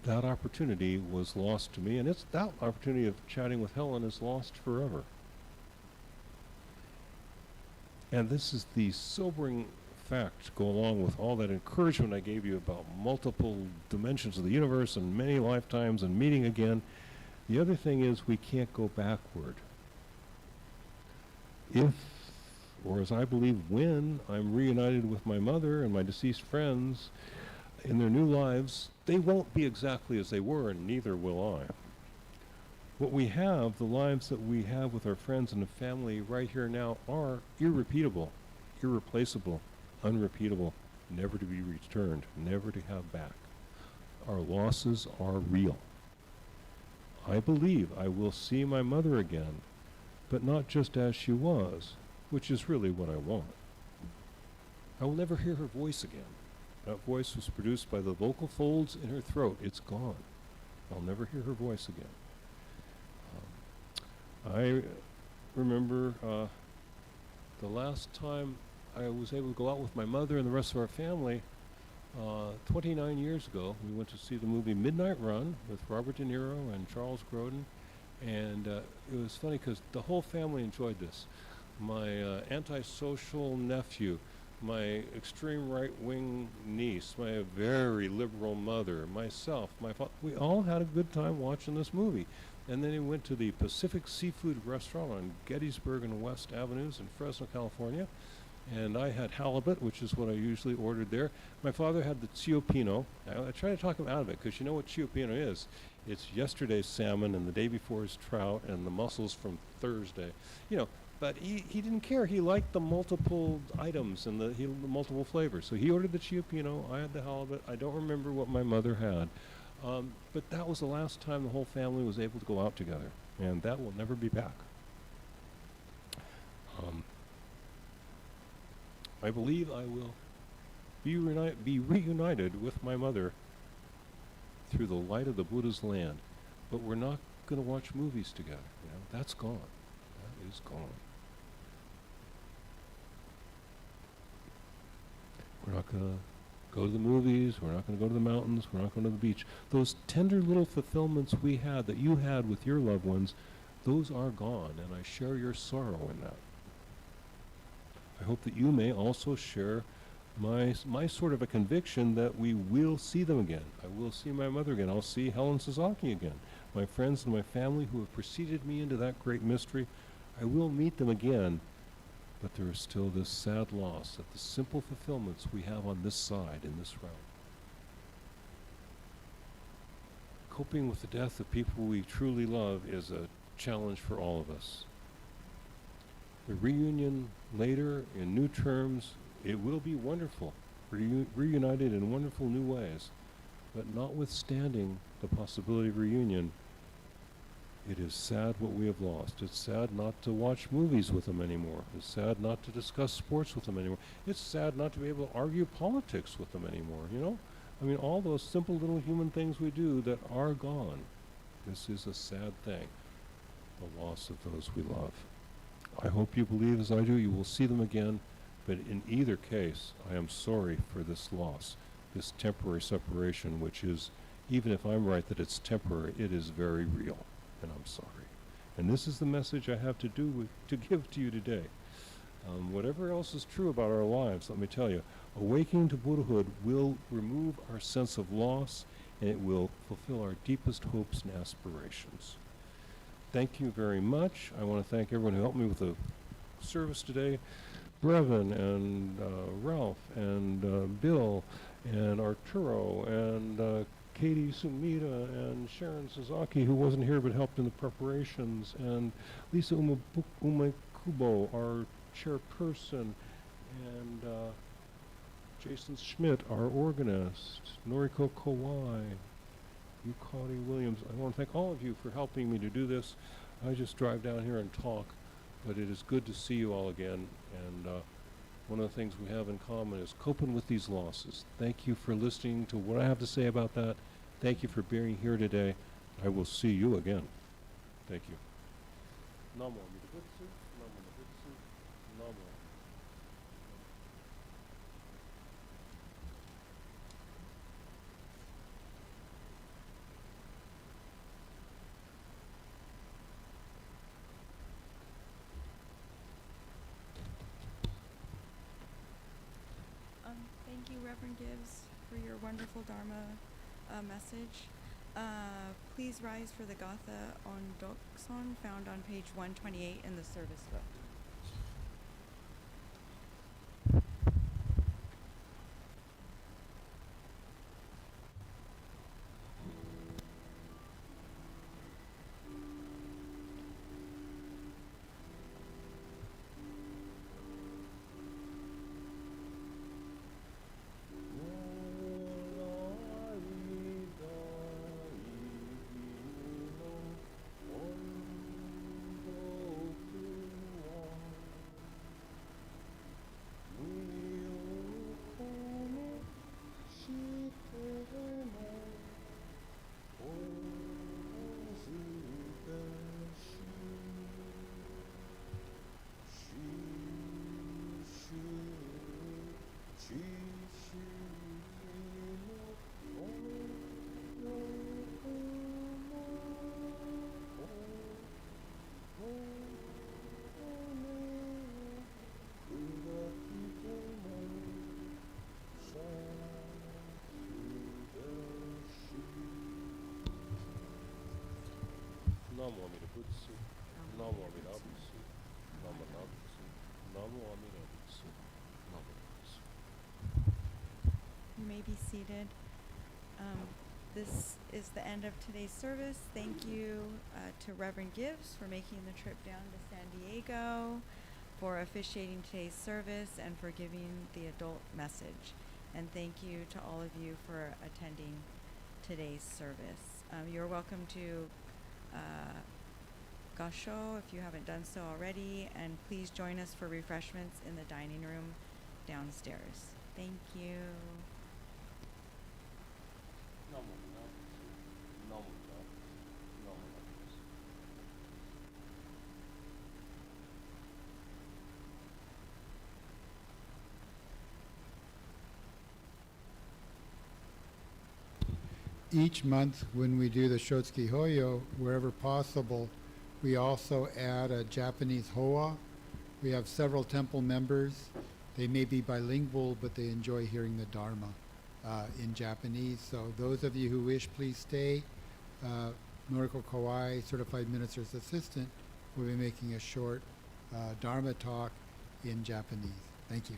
That opportunity was lost to me, and that opportunity of chatting with Helen is lost forever. And this is the sobering fact to go along with all that encouragement I gave you about multiple dimensions of the universe and many lifetimes and meeting again. The other thing is we can't go backward. If, or as I believe when, I'm reunited with my mother and my deceased friends in their new lives, they won't be exactly as they were, and neither will I. What we have, the lives that we have with our friends and the family right here now, are irrepeatable, irreplaceable, unrepeatable, never to be returned, never to have back. Our losses are real. I believe I will see my mother again, but not just as she was, which is really what I want. I will never hear her voice again. That voice was produced by the vocal folds in her throat. It's gone. I'll never hear her voice again. I remember the last time I was able to go out with my mother and the rest of our family, 29 years ago. We went to see the movie Midnight Run with Robert De Niro and Charles Grodin, and it was funny because the whole family enjoyed this. My antisocial nephew, my extreme right-wing niece, my very liberal mother, myself, my father, we all had a good time watching this movie. And then we went to the Pacific Seafood Restaurant on Gettysburg and West Avenues in Fresno, California. And I had halibut, which is what I usually ordered there. My father had the ciopino. I try to talk him out of it, because you know what ciopino is. It's yesterday's salmon and the day before's trout and the mussels from Thursday. You know, but he didn't care. He liked the multiple items and the multiple flavors. So he ordered the ciopino. I had the halibut. I don't remember what my mother had. But that was the last time the whole family was able to go out together. And that will never be back. I believe I will be reunited with my mother through the light of the Buddha's land. But we're not going to watch movies together. You know, that's gone. That is gone. We're not going to go to the movies. We're not going to go to the mountains. We're not going to the beach. Those tender little fulfillments we had, that you had with your loved ones, those are gone, and I share your sorrow in that. I hope that you may also share my sort of a conviction that we will see them again. I will see my mother again. I'll see Helen Sasaki again. My friends and my family who have preceded me into that great mystery, I will meet them again. But there is still this sad loss of the simple fulfillments we have on this side, in this realm. Coping with the death of people we truly love is a challenge for all of us. The reunion later, in new terms, it will be wonderful, reunited in wonderful new ways. But notwithstanding the possibility of reunion, It is sad what we have lost. It's sad not to watch movies with them anymore. It's sad not to discuss sports with them anymore. It's sad not to be able to argue politics with them anymore, you know? I mean, all those simple little human things we do that are gone. This is a sad thing, the loss of those we love. I hope you believe as I do you will see them again, but in either case, I am sorry for this loss, this temporary separation, which is, even if I'm right that it's temporary, it is very real, and I'm sorry. And this is the message I have to give to you today. Whatever else is true about our lives, let me tell you, awakening to Buddhahood will remove our sense of loss, and it will fulfill our deepest hopes and aspirations. Thank you very much. I want to thank everyone who helped me with the service today. Brevin and Ralph and Bill and Arturo and Katie Sumida and Sharon Suzuki, who wasn't here but helped in the preparations, and Lisa Umekubo, our chairperson, and Jason Schmidt, our organist, Noriko Kawai, Yukari Williams. I want to thank all of you for helping me to do this. I just drive down here and talk, but it is good to see you all again, and one of the things we have in common is coping with these losses. Thank you for listening to what I have to say about that. Thank you for being here today. I will see you again. Thank you. Namo Amida-butsu, Namo Amida-butsu, Namo. Thank you, Reverend Gibbs, for your wonderful Dharma message. Please rise for the Gatha on Dokson, found on page 128 in the service book. Namo Amida-butsu, Namo Amida-butsu, Namo Amida-butsu, Namo Amida-butsu, Namo Amida-butsu. You may be seated. This is the end of today's service. Thank you to Reverend Gibbs for making the trip down to San Diego, for officiating today's service, and for giving the adult message. And thank you to all of you for attending today's service. You're welcome to Kansho if you haven't done so already, and please join us for refreshments in the dining room downstairs. Thank you. Namo Amida-butsu, Namo Amida-butsu, Namo Amida-butsu. Each month when we do the Shotsuki Hoyo, wherever possible, we also add a Japanese Hoa. We have several temple members. They may be bilingual, but they enjoy hearing the Dharma in Japanese. So those of you who wish, please stay. Noriko Kawai, Certified Minister's Assistant, will be making a short Dharma talk in Japanese. Thank you.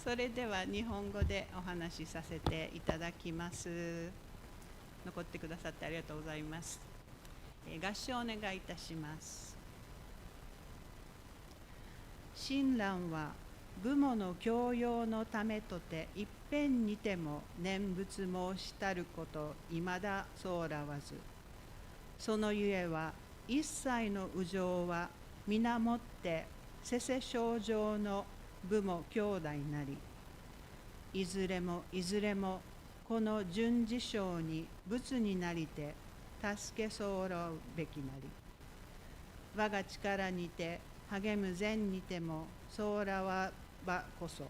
それでは日本語でお話しさせていただきます。残ってくださってありがとうございます。合唱お願いいたします。親鸞は部母の教養のためとて一遍にても念仏申したることいまだそうらわず、そのゆえは一切の右上は皆もってせせ正常の部母兄弟なり、いずれもこの順次章に仏になりて助け候うべきなり、我が力にて励む善にてもそうらわばこそ、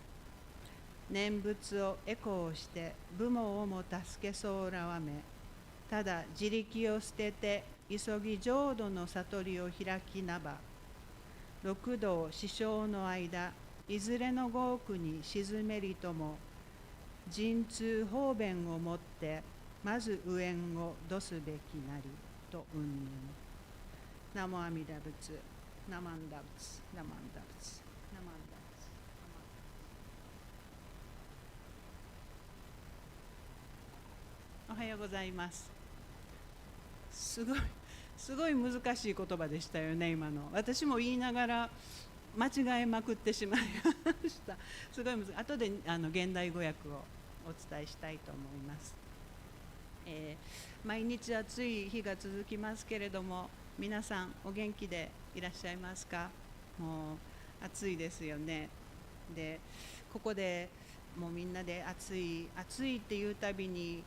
念仏をエコーして部母をも助けそうらわめ、ただ自力を捨てて急ぎ浄土の悟りを開きなば、六道四生の間いずれの業苦に沈めりとも、陣痛方便をもってまず右縁をどすべきなりと云々。ナモ阿弥陀仏、ナマンダ仏、ナマンダ仏、ナマンダ仏。おはようございます。すごい難しい言葉でしたよね、今の。私も言いながら間違えまくってしまいました。すごい難しい。後で現代語訳をお伝えしたいと思います。毎日暑い日が続きますけれども、皆さんお元気でいらっしゃいますか？もう暑いですよね。で、ここでもうみんなで暑いっていうたびに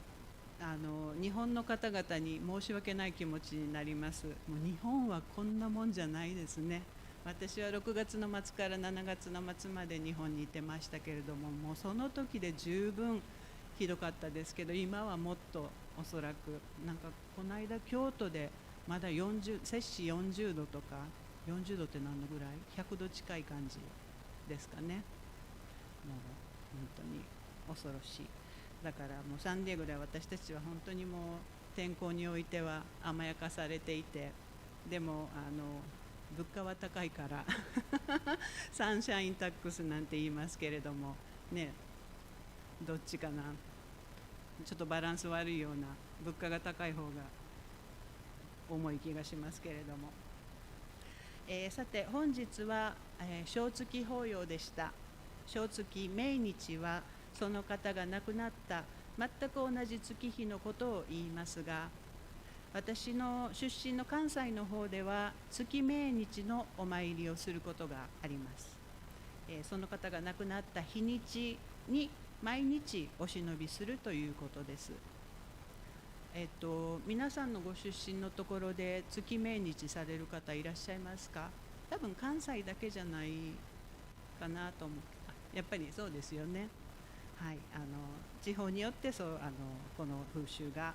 日本の方々に申し訳ない気持ちになります。もう日本はこんなもんじゃないですね。私は6月の末から7月の末まで日本にいてましたけれども、もうその時で十分ひどかったですけど、今はもっとおそらく、なんかこの間京都でまだ摂氏40度とか、40度って何度ぐらい、100度近い感じですかね。もう本当に恐ろしい。だからもうサンディエゴでは私たちは本当にもう天候においては甘やかされていて、でも物価は高いからサンシャインタックスなんて言いますけれどもね、どっちかな、ちょっとバランス悪いような、物価が高い方が重い気がしますけれども、さて本日は、小月法要でした。小月命日はその方が亡くなった全く同じ月日のことを言いますが、私の出身の関西の方では月命日のお参りをすることがあります。その方が亡くなった日にちに毎日お忍びするということです。皆さんのご出身のところで月命日される方いらっしゃいますか？多分関西だけじゃないかなと思う。やっぱりそうですよね。はい、地方によってこの風習が、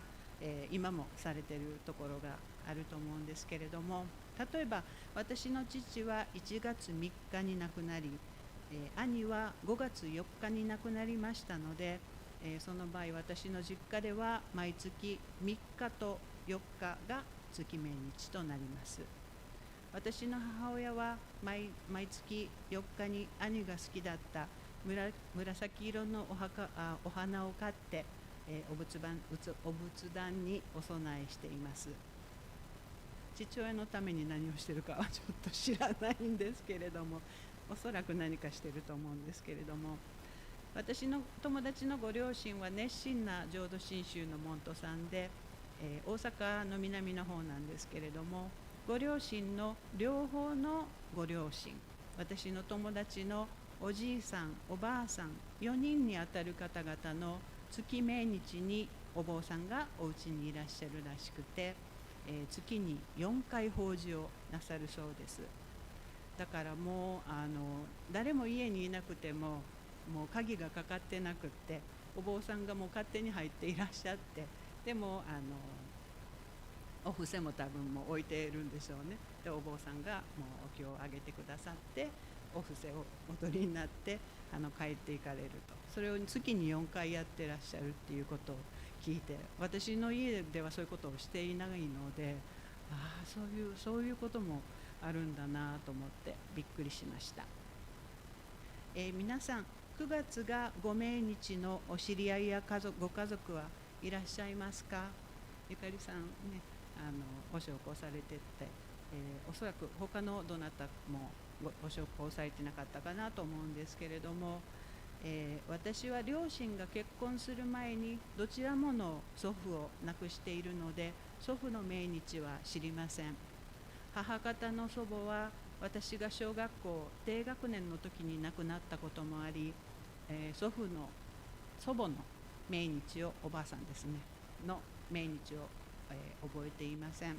今もされているところがあると思うんですけれども、例えば私の父は1月3日に亡くなり、兄は5月4日に亡くなりましたので、その場合私の実家では毎月3日と4日が月命日となります。私の母親は毎月4日に兄が好きだった紫色のお花を買って、お仏壇にお供えしています。父親のために何をしているかはちょっと知らないんですけれども、おそらく何かしていると思うんですけれども、私の友達のご両親は熱心な浄土真宗の門徒さんで、大阪の南の方なんですけれども、ご両親の両方のご両親、私の友達のおじいさんおばあさん4人にあたる方々の月命日にお坊さんがお家にいらっしゃるらしくて、月に4回法事をなさるそうです。だからもう誰も家にいなくても、もう鍵がかかってなくって、お坊さんがもう勝手に入っていらっしゃって、でもお布施も多分もう置いているんでしょうね。でお坊さんがもうお経をあげてくださって、お布施をお取りになって帰っていかれると。それを月に4回やってらっしゃるっていうことを聞いて、私の家ではそういうことをしていないので、そういうこともあるんだなと思ってびっくりしました。皆さん9 9月がご命日のお知り合いやご家族はいらっしゃいますか？ゆかりさんね、ご焼香されてって、おそらく他のどなたもご焼香されてなかったかなと思うんですけれども、私は両親が結婚する前にどちらもの祖父を亡くしているので、祖父の命日は知りません。母方の祖母は私が小学校低学年の時に亡くなったこともあり、祖母の命日を、おばあさんですねの命日を、覚えていません。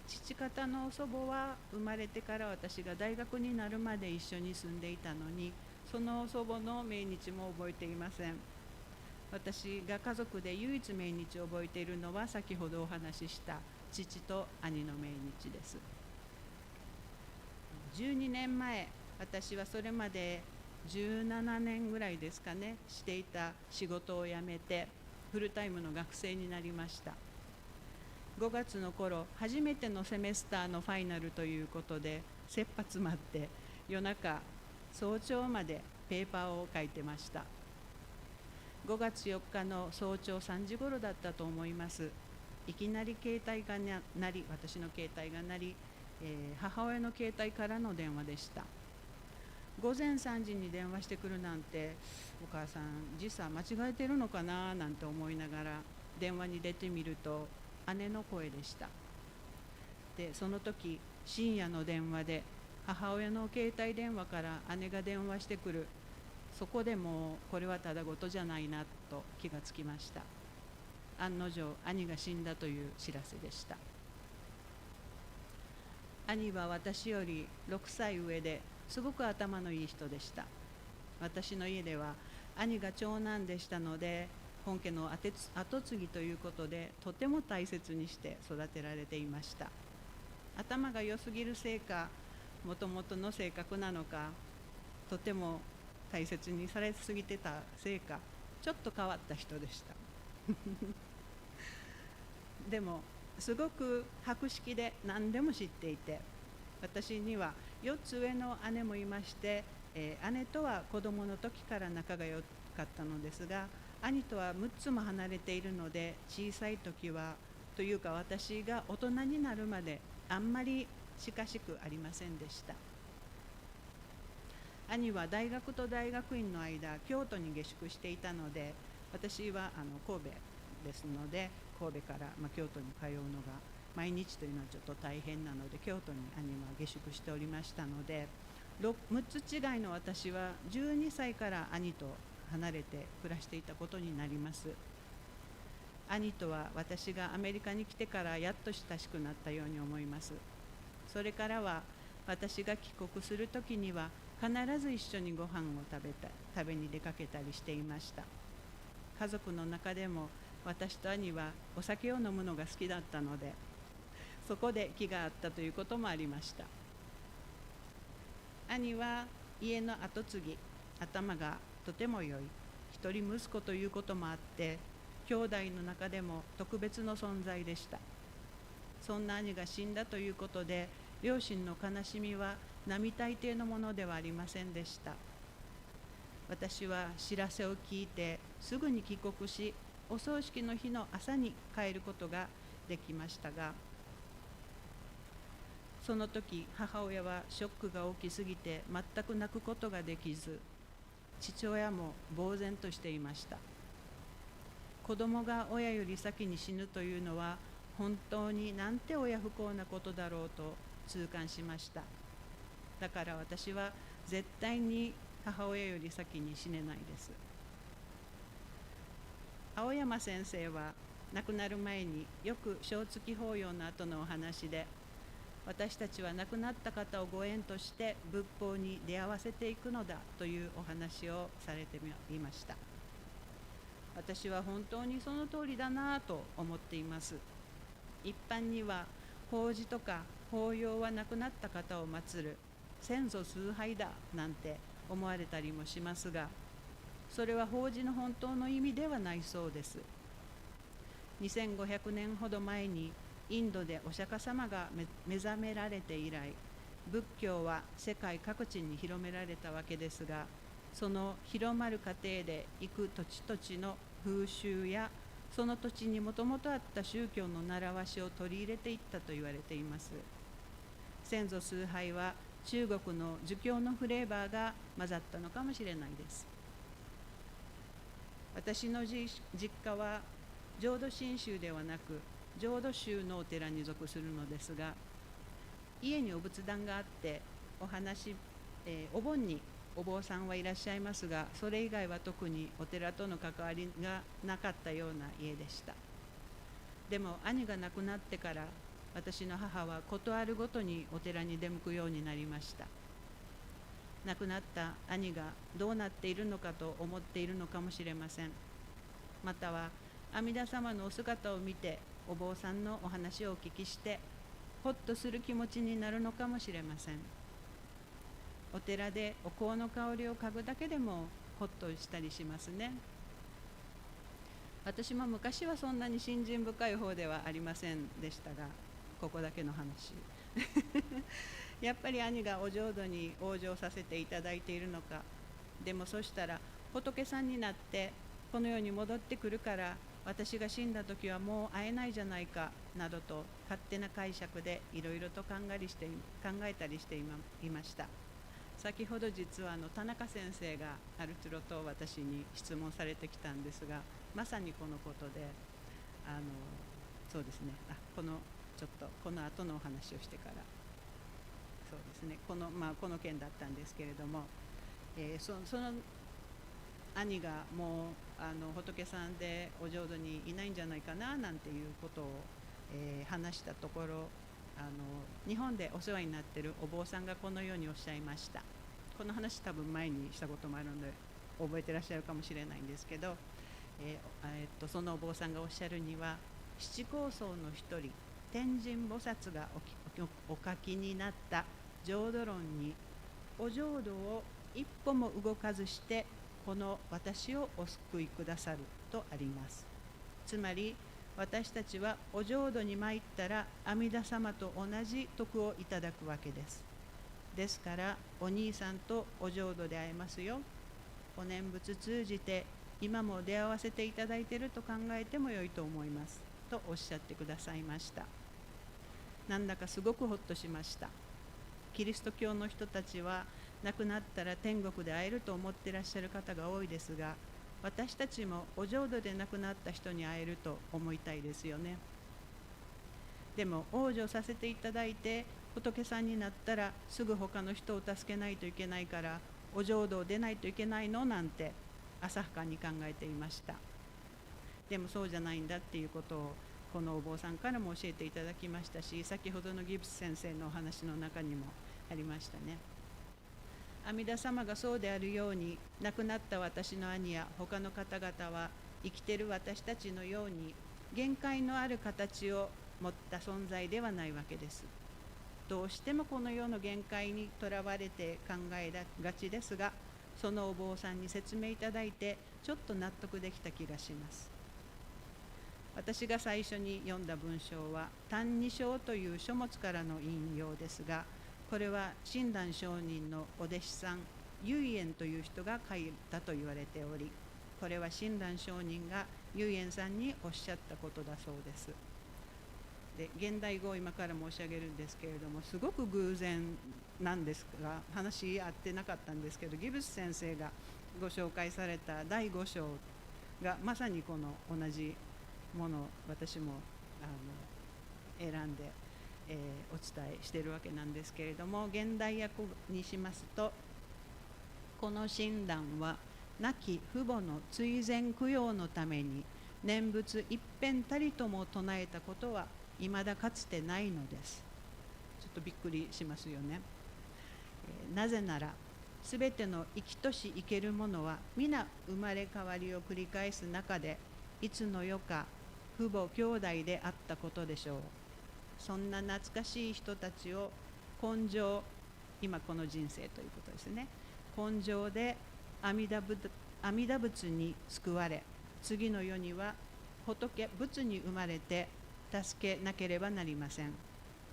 父方の祖母は生まれてから私が大学になるまで一緒に住んでいたのに、その祖母の命日も覚えていません。私が家族で唯一命日を覚えているのは先ほどお話しした父と兄の命日です。12年前、私はそれまで17年ぐらいですかね、していた仕事を辞めてフルタイムの学生になりました。5月の頃、初めてのセメスターのファイナルということで切羽詰まって夜中早朝までペーパーを書いてました。5月4日の早朝3時頃だったと思います。いきなり携帯が鳴り、私の携帯が鳴り、母親の携帯からの電話でした。午前3時に電話してくるなんて、お母さん時差間違えてるのかななんて思いながら電話に出てみると姉の声でした。で、その時深夜の電話で母親の携帯電話から姉が電話してくる。そこでもうこれはただごとじゃないなと気がつきました。案の定兄が死んだという知らせでした。兄は私より6歳上ですごく頭のいい人でした。私の家では兄が長男でしたので、本家の後継ぎということでとても大切にして育てられていました。頭が良すぎるせいか、もともとの性格なのか、とても大切にされすぎてたせいか、ちょっと変わった人でしたでもすごく博識で何でも知っていて、私には4つ上の姉もいまして、姉とは子供の時から仲が良かったのですが、兄とは6つも離れているので、小さい時はというか私が大人になるまであんまり近しくありませんでした。兄は大学と大学院の間京都に下宿していたので、私は神戸ですので、神戸から、京都に通うのが毎日というのはちょっと大変なので、京都に兄は下宿しておりましたので、6つ違いの私は12歳から兄と離れて暮らしていたことになります。兄とは私がアメリカに来てからやっと親しくなったように思います。それからは私が帰国するときには必ず一緒にご飯を食べに出かけたりしていました。家族の中でも私と兄はお酒を飲むのが好きだったので、そこで気があったということもありました。兄は家の後継ぎ、頭がとても良い一人息子ということもあって、兄弟の中でも特別の存在でした。そんな兄が死んだということで、両親の悲しみは並大抵のものではありませんでした。私は知らせを聞いてすぐに帰国し、お葬式の日の朝に帰ることができましたが、その時母親はショックが大きすぎて全く泣くことができず、父親も呆然としていました。子供が親より先に死ぬというのは本当になんて親不幸なことだろうと痛感しました。だから私は絶対に母親より先に死ねないです。青山先生は亡くなる前によく小月法要の後のお話で、私たちは亡くなった方をご縁として仏法に出会わせていくのだというお話をされていました。私は本当にその通りだなと思っています。一般には法事とか法要は亡くなった方を祀る先祖崇拝だなんて思われたりもしますが、それは法事の本当の意味ではないそうです。2500年ほど前にインドでお釈迦様が目覚められて以来、仏教は世界各地に広められたわけですが、その広まる過程で行く土地土地の風習やその土地にもともとあった宗教の習わしを取り入れていったと言われています。先祖崇拝は中国の儒教のフレーバーが混ざったのかもしれないです。私の実家は浄土真宗ではなく浄土宗のお寺に属するのですが、家にお仏壇があってお盆にお坊さんはいらっしゃいますが、それ以外は特にお寺との関わりがなかったような家でした。でも兄が亡くなってから私の母は事あるごとにお寺に出向くようになりました。亡くなった兄がどうなっているのかと思っているのかもしれません。または阿弥陀様のお姿を見てお坊さんのお話をお聞きしてほっとする気持ちになるのかもしれません。お寺でお香の香りを嗅ぐだけでもほっとしたりしますね。私も昔はそんなに信心深い方ではありませんでしたが、ここだけの話やっぱり兄がお浄土に往生させていただいているのか、でもそしたら仏さんになってこの世に戻ってくるから私が死んだ時はもう会えないじゃないかなどと勝手な解釈でいろいろと考えたりしていました。先ほど実は田中先生がアルトゥロと私に質問されてきたんですが、まさにこのことでそうですね、ちょっとこの後のお話をしてからそうですね、この件だったんですけれども、その兄がもう仏さんでお浄土にいないんじゃないかななんていうことを、話したところ、日本でお世話になっているお坊さんがこのようにおっしゃいました。この話多分前にしたこともあるので覚えてらっしゃるかもしれないんですけど、そのお坊さんがおっしゃるには、七高僧の一人天神菩薩がお書きになった浄土論に、お浄土を一歩も動かずしてこの私をお救いくださるとあります。つまり私たちはお浄土に参ったら阿弥陀様と同じ徳をいただくわけです。ですからお兄さんとお浄土で会えますよ。お念仏通じて今も出会わせていただいていると考えてもよいと思いますとおっしゃってくださいました。なんだかすごくほっとしました。キリスト教の人たちは亡くなったら天国で会えると思っていらっしゃる方が多いですが、私たちもお浄土で亡くなった人に会えると思いたいですよね。でも往生させていただいて仏さんになったらすぐ他の人を助けないといけないからお浄土を出ないといけないのなんて浅はかに考えていました。でもそうじゃないんだっていうことをこのお坊さんからも教えていただきましたし、先ほどのギブス先生のお話の中にもありましたね。阿弥陀様がそうであるように、亡くなった私の兄や他の方々は生きている私たちのように限界のある形を持った存在ではないわけです。どうしてもこの世の限界にとらわれて考えがちですが、そのお坊さんに説明いただいてちょっと納得できた気がします。私が最初に読んだ文章は「歎異抄」という書物からの引用ですが、これは親鸞上人のお弟子さん唯円という人が書いたと言われており、これは親鸞上人が唯円さんにおっしゃったことだそうです。で、現代語を今から申し上げるんですけれども、すごく偶然なんですが、話合ってなかったんですけど、ギブス先生がご紹介された第5章がまさにこの同じものを私も選んで、お伝えしているわけなんですけれども、現代訳にしますと、この親鸞は亡き父母の追善供養のために念仏一遍たりとも唱えたことはいまだかつてないのです。ちょっとびっくりしますよね。なぜならすべての生きとし生けるものは皆生まれ変わりを繰り返す中で、いつの世か父母兄弟であったことでしょう。そんな懐かしい人たちを根性、今この人生ということですね、根性で阿弥陀仏に救われ、次の世には仏仏に生まれて助けなければなりません。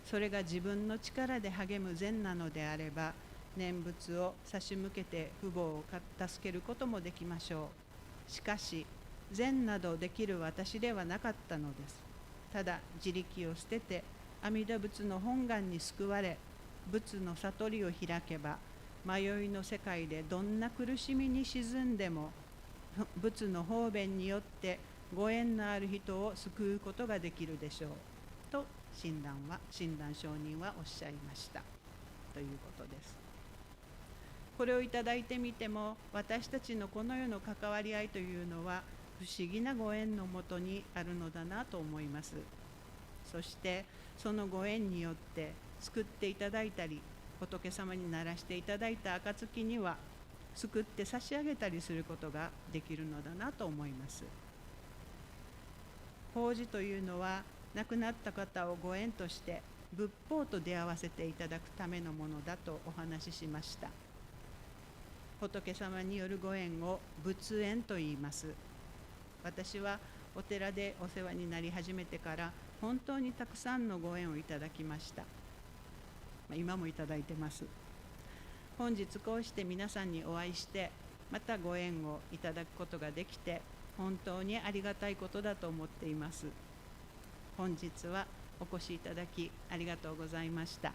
それが自分の力で励む善なのであれば、念仏を差し向けて父母を助けることもできましょう。しかし、善などできる私ではなかったのです。ただ自力を捨てて阿弥陀仏の本願に救われ、仏の悟りを開けば、迷いの世界でどんな苦しみに沈んでも、仏の方便によってご縁のある人を救うことができるでしょう。と親鸞上人はおっしゃいました。ということです。これをいただいてみても、私たちのこの世の関わり合いというのは、不思議なご縁のもとにあるのだなと思います。そしてそのご縁によって救っていただいたり、仏様にならしていただいた暁には救って差し上げたりすることができるのだなと思います。法事というのは、亡くなった方をご縁として仏法と出会わせていただくためのものだとお話ししました。仏様によるご縁を仏縁と言います。私はお寺でお世話になり始めてから本当にたくさんのご縁をいただきました。今もいただいてます。本日こうして皆さんにお会いして、またご縁をいただくことができて、本当にありがたいことだと思っています。本日はお越しいただきありがとうございました。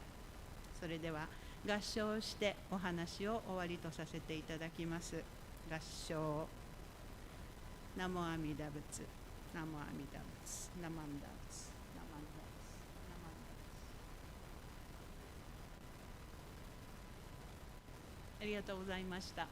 それでは合唱をしてお話を終わりとさせていただきます。合唱。ナモ阿弥陀仏、ナモ阿弥陀仏、ナマンダ仏、ナマンダ仏、ナマンダ仏。ありがとうございました。